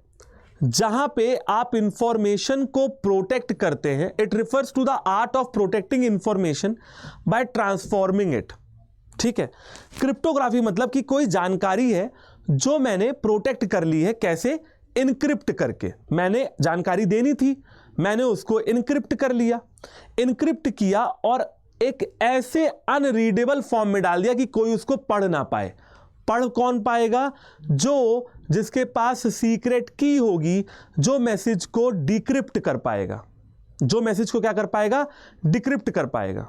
जहां पे आप इंफॉर्मेशन को प्रोटेक्ट करते हैं। It refers to the art of protecting information by transforming it. ठीक है, क्रिप्टोग्राफी मतलब कि कोई जानकारी है जो मैंने प्रोटेक्ट कर ली है, कैसे? इनक्रिप्ट करके। मैंने जानकारी देनी थी, मैंने उसको इनक्रिप्ट कर लिया, इनक्रिप्ट किया और एक ऐसे अनरीडेबल फॉर्म में डाल दिया कि कोई उसको पढ़ ना पाए। पढ़ कौन पाएगा? जो जिसके पास सीक्रेट की होगी, जो मैसेज को डिक्रिप्ट कर पाएगा, जो मैसेज को क्या कर पाएगा? डिक्रिप्ट कर पाएगा।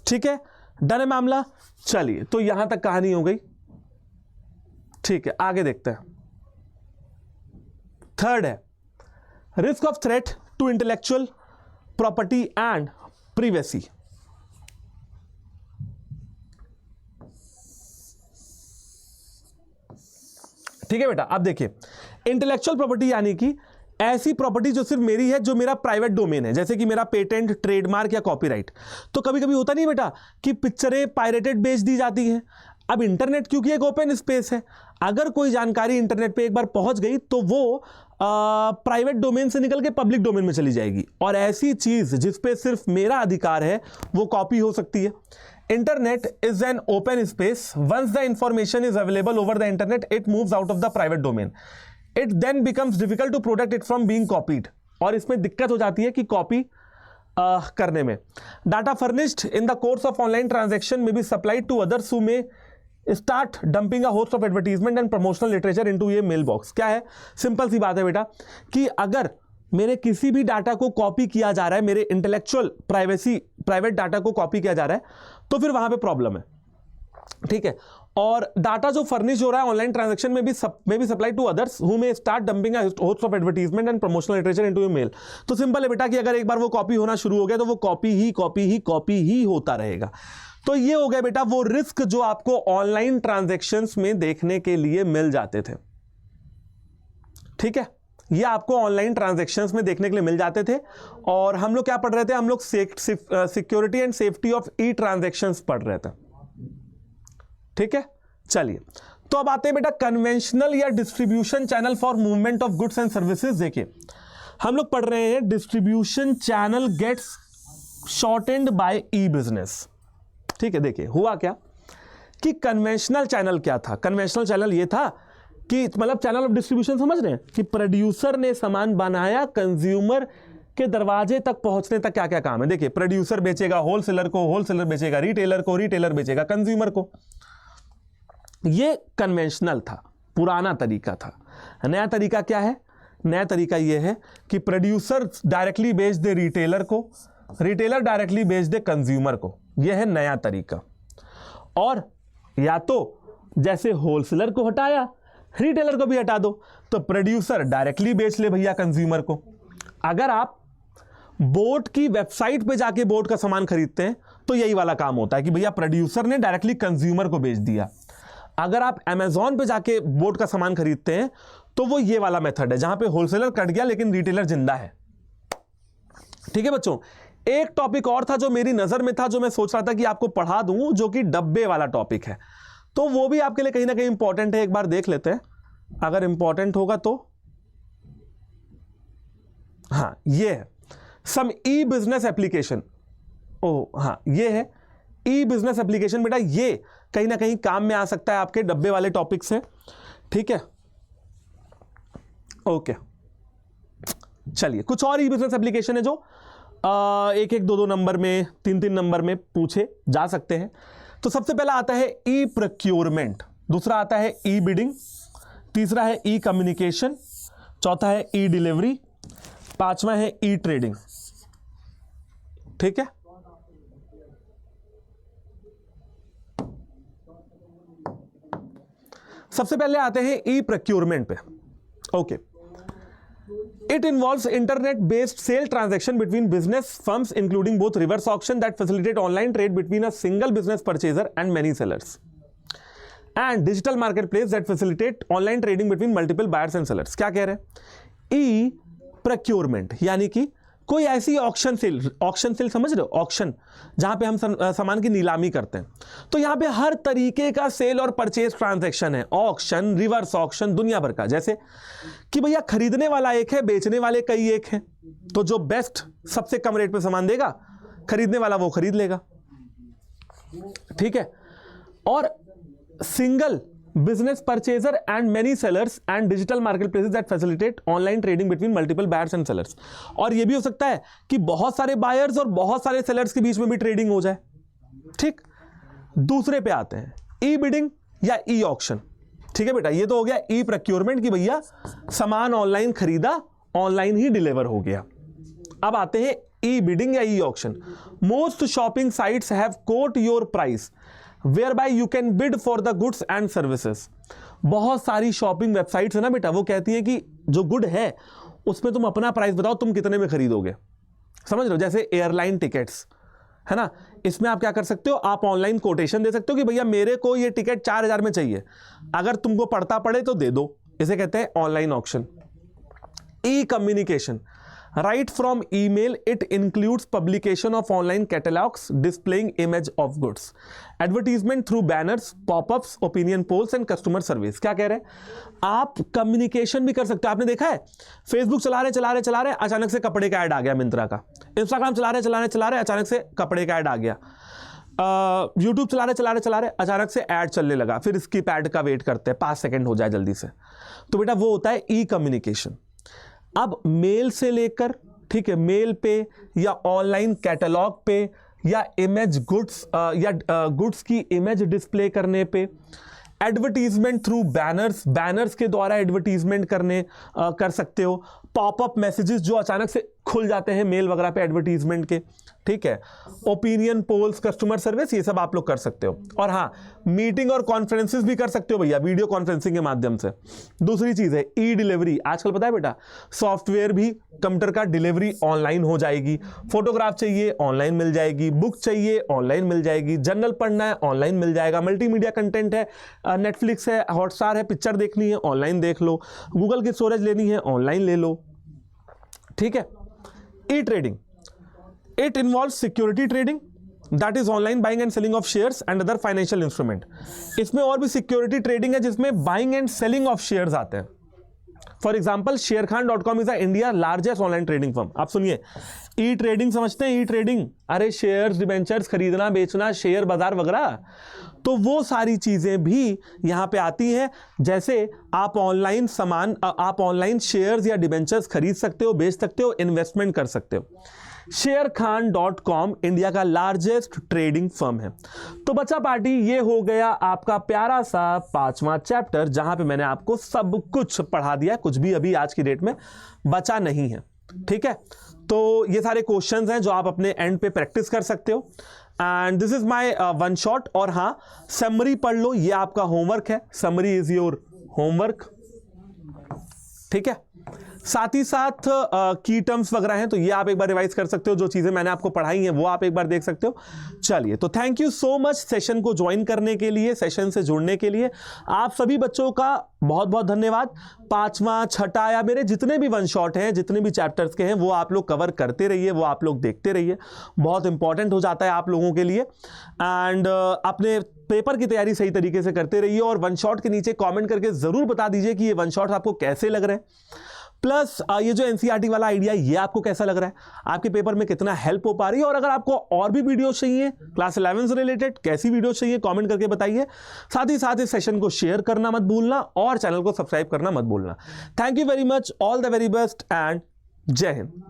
ठीक है, डन है मामला। चलिए, तो यहां तक कहानी हो गई। ठीक है, आगे देखते हैं। थर्ड है risk of threat to intellectual property and privacy. ठीक है बेटा, अब देखिए, इंटेलेक्चुअल प्रॉपर्टी यानी कि ऐसी प्रॉपर्टी जो सिर्फ मेरी है, जो मेरा प्राइवेट डोमेन है, जैसे कि मेरा पेटेंट, ट्रेडमार्क या कॉपीराइट। तो कभी कभी होता नहीं बेटा कि पिक्चरें पायरेटेड बेच दी जाती हैं। अब इंटरनेट क्योंकि एक ओपन स्पेस है, अगर कोई जानकारी इंटरनेट पे एक बार पहुंच गई तो वो प्राइवेट डोमेन से निकल के पब्लिक डोमेन में चली जाएगी, और ऐसी चीज जिस पे सिर्फ मेरा अधिकार है वो कॉपी हो सकती है। Internet is an open space. Once the information is available over the internet, it moves out of the private domain. It then becomes difficult to protect it from being copied, और इसमें दिक्कत हो जाती है कि कॉपी करने में। Data furnished in the course of online transaction may be supplied to others who may start dumping a host of advertisement and promotional literature into email box. क्या है? सिंपल सी बात है बेटा कि अगर मेरे किसी भी डाटा को कॉपी किया जा रहा है, मेरे इंटेलेक्चुअल प्राइवेट डाटा को कॉपी किया जा रहा है, तो फिर वहां पे प्रॉब्लम है। ठीक है, और डाटा जो फर्निश हो रहा है ऑनलाइन ट्रांजैक्शन में भी supply to others who may start dumping a host of advertisement and promotional literature into your mail. तो सिंपल है बेटा कि अगर एक बार वो कॉपी होना शुरू हो गया तो वो कॉपी ही होता रहेगा। तो ये हो गया बेटा वो रिस्क जो आपको ऑनलाइन ट्रांजैक्शंस में देखने के लिए मिल जाते थे। ठीक है, ये आपको ऑनलाइन ट्रांजैक्शंस में देखने के लिए मिल जाते थे। और हम लोग क्या पढ़ रहे थे? हम लोग security and safety of E transactions पढ़ रहे थे। ठीक है, चलिए, तो अब आते हैं बेटा कन्वेंशनल या distribution channel for movement of goods and services. देखिए, हम लोग पढ़ रहे हैं distribution channel gets shortened by e business. ठीक है, देखिए हुआ क्या कि कन्वेंशनल चैनल क्या था? कन्वेंशनल चैनल ये था कि मतलब चैनल ऑफ डिस्ट्रीब्यूशन समझ रहे हैं कि प्रोड्यूसर ने सामान बनाया, कंज्यूमर के दरवाजे तक पहुंचने तक क्या क्या काम है। देखिए, प्रोड्यूसर बेचेगा होलसेलर को, होलसेलर बेचेगा रिटेलर को, रिटेलर बेचेगा कंज्यूमर को। ये कन्वेंशनल था, पुराना तरीका था। नया तरीका क्या है? नया तरीका यह है कि प्रोड्यूसर डायरेक्टली बेच दे रिटेलर को, रिटेलर डायरेक्टली बेच दे कंज्यूमर को। यह है नया तरीका। और या तो जैसे होलसेलर को हटाया, रिटेलर को भी हटा दो, तो प्रोड्यूसर डायरेक्टली बेच ले भैया कंज्यूमर को। अगर आप बोट की वेबसाइट पे जाके बोट का सामान खरीदते हैं तो यही वाला काम होता है कि भैया प्रोड्यूसर ने डायरेक्टली कंज्यूमर को बेच दिया। अगर आप अमेजॉन पे जाके बोट का सामान खरीदते हैं तो वो ये वाला मेथड है जहां पे होलसेलर कट गया लेकिन रिटेलर जिंदा है। ठीक है बच्चों, एक टॉपिक और था जो मेरी नजर में था, जो मैं सोच रहा था कि आपको पढ़ा दूं, जो कि डब्बे वाला टॉपिक है। तो वो भी आपके लिए कहीं ना कहीं इंपॉर्टेंट है, एक बार देख लेते हैं अगर इंपॉर्टेंट होगा तो। हाँ, ये है सम ई बिजनेस एप्लीकेशन। ओह हाँ, ये है ई बिजनेस एप्लीकेशन। बेटा ये कहीं ना कहीं काम में आ सकता है आपके डब्बे वाले टॉपिक से। ठीक है, ओके चलिए, कुछ और ई बिजनेस एप्लीकेशन है जो एक एक दो दो नंबर में, तीन तीन नंबर में पूछे जा सकते हैं। तो सबसे पहला आता है ई प्रोक्योरमेंट, दूसरा आता है ई बिडिंग, तीसरा है ई कम्युनिकेशन, चौथा है ई डिलीवरी, पांचवा है ई ट्रेडिंग। ठीक है, सबसे पहले आते हैं ई प्रोक्योरमेंट पे। Okay, it involves internet based sale transaction between business firms including both reverse auction that facilitate online trade between a single business purchaser and many sellers and digital marketplace that facilitate online trading between multiple buyers and sellers. क्या कह रहे हैं? E procurement यानी कि कोई ऐसी auction cell समझ रहे हो? ऑक्शन जहां पे हम सामान की नीलामी करते हैं, तो यहां पे हर तरीके का सेल और परचेज ट्रांजैक्शन है, ऑक्शन, रिवर्स ऑक्शन, दुनिया भर का। जैसे कि भैया खरीदने वाला एक है, बेचने वाले कई एक हैं, तो जो बेस्ट सबसे कम रेट पे सामान देगा, खरीदने वाला वो खरीद लेगा। ठीक है, और single business purchaser and many sellers and digital marketplaces that facilitate online trading between multiple buyers and sellers। और ये भी हो सकता है कि बहुत सारे बायर्स और बहुत सारे सेलर्स के बीच में भी ट्रेडिंग हो जाए। ठीक, दूसरे पे आते हैं ई बिडिंग या ई ऑक्शन। ठीक है बेटा, ये तो हो गया ई प्रोक्योरमेंट की भैया सामान ऑनलाइन खरीदा, ऑनलाइन ही डिलीवर हो गया। अब आते हैं ई बिडिंग या e auction. Most shopping sites have quote your price whereby you can bid for the goods and services। बहुत सारी शॉपिंग वेबसाइट्स है ना बेटा, वो कहती है कि जो गुड है उसमें तुम अपना प्राइस बताओ, तुम कितने में खरीदोगे। समझ रहे हो? जैसे एयरलाइन टिकट्स है ना, इसमें आप क्या कर सकते हो, आप ऑनलाइन कोटेशन दे सकते हो कि भैया मेरे को ये टिकट 4000 में चाहिए, अगर तुमको पड़ता पड़े तो दे दो। इसे कहते हैं online auction. E communication, right from email, it includes publication of online catalogs displaying image of goods, advertisement through banners, pop-ups, opinion polls and customer surveys। क्या कह रहे हैं? आप कम्युनिकेशन भी कर सकते हो। आपने देखा है फेसबुक चला रहे अचानक से कपड़े का ऐड आ गया मिंत्रा का, इंस्टाग्राम चला रहे अचानक से कपड़े का ऐड आ गया, यूट्यूब चला रहे अचानक से ऐड चलने लगा, फिर स्किप ऐड का वेट करते हैं 5 सेकंड हो जाए जल्दी से। तो बेटा वो होता है ई कम्युनिकेशन। अब मेल से लेकर, ठीक है, मेल पे या ऑनलाइन कैटलॉग पे या इमेज गुड्स या गुड्स की इमेज डिस्प्ले करने पे, एडवर्टीजमेंट थ्रू बैनर्स के द्वारा एडवर्टीजमेंट करने कर सकते हो, पॉपअप मैसेजेस जो अचानक से खुल जाते हैं मेल वगैरह पे एडवर्टीजमेंट के। ठीक है, ओपिनियन पोल्स, कस्टमर सर्विस, ये सब आप लोग कर सकते हो। और हाँ, मीटिंग और कॉन्फ्रेंसेस भी कर सकते हो भैया वीडियो कॉन्फ्रेंसिंग के माध्यम से। दूसरी चीज है ई डिलीवरी। आजकल पता है बेटा सॉफ्टवेयर भी कंप्यूटर का डिलीवरी ऑनलाइन हो जाएगी। फोटोग्राफ चाहिए ऑनलाइन मिल जाएगी, बुक चाहिए ऑनलाइन मिल जाएगी, जर्नल पढ़ना है ऑनलाइन मिल जाएगा, मल्टीमीडिया कंटेंट है, नेटफ्लिक्स है, हॉटस्टार है, पिक्चर देखनी है ऑनलाइन देख लो, गूगल की स्टोरेज लेनी है ऑनलाइन ले लो। ठीक है, e trading, it involve security trading that is online buying and selling of shares and other financial instrument. इसमें और भी सिक्योरिटी ट्रेडिंग है जिसमें buying and selling of shares आते हैं। For example sharekhan.com is India largest online trading firm. आप सुनिए, e trading समझते हैं? ई ट्रेडिंग, अरे शेयर्स, डिबेंचर्स खरीदना बेचना, शेयर बाजार वगैरह, तो वो सारी चीजें भी यहां पे आती हैं। जैसे आप ऑनलाइन शेयर्स या डिबेंचर्स खरीद सकते हो, बेच सकते हो, इन्वेस्टमेंट कर सकते हो। sharekhan.com इंडिया का लार्जेस्ट ट्रेडिंग फर्म है। तो बच्चा पार्टी, ये हो गया आपका प्यारा सा 5वां चैप्टर, जहां पे मैंने आपको सब कुछ पढ़ा दिया, कुछ भी अभी आज की डेट में बचा नहीं है। ठीक है, तो ये सारे क्वेश्चंस हैं जो आप अपने एंड पे प्रैक्टिस कर सकते हो। And this is my one shot. और हाँ, समरी पढ़ लो, ये आपका होमवर्क है, समरी इज योर होमवर्क। ठीक है, साथ ही साथ की टर्म्स वगैरह हैं, तो ये आप एक बार रिवाइज कर सकते हो, जो चीजें मैंने आपको पढ़ाई हैं वो आप एक बार देख सकते हो। चलिए, तो thank you so much session को ज्वाइन करने के लिए, सेशन से जुड़ने के लिए। आप सभी बच्चों का बहुत बहुत धन्यवाद। 5वां, 6ठा या मेरे जितने भी वन शॉट हैं, जितने भी चैप्टर्स के हैं, वो आप लोग कवर करते रहिए, वो आप लोग देखते रहिए, बहुत इंपॉर्टेंट हो जाता है आप लोगों के लिए। एंड अपने पेपर की तैयारी सही तरीके से करते रहिए। और वन शॉट के नीचे कमेंट करके जरूर बता दीजिए कि ये वन शॉट आपको कैसे लग रहे हैं। प्लस ये जो एनसीईआरटी वाला आइडिया, ये आपको कैसा लग रहा है, आपके पेपर में कितना हेल्प हो पा रही है, और अगर आपको और भी वीडियो चाहिए क्लास 11 से रिलेटेड, कैसी वीडियो चाहिए कमेंट करके बताइए। साथ ही साथ इस सेशन को शेयर करना मत भूलना और चैनल को सब्सक्राइब करना मत भूलना। Thank you very much, all the very best and जय हिंद।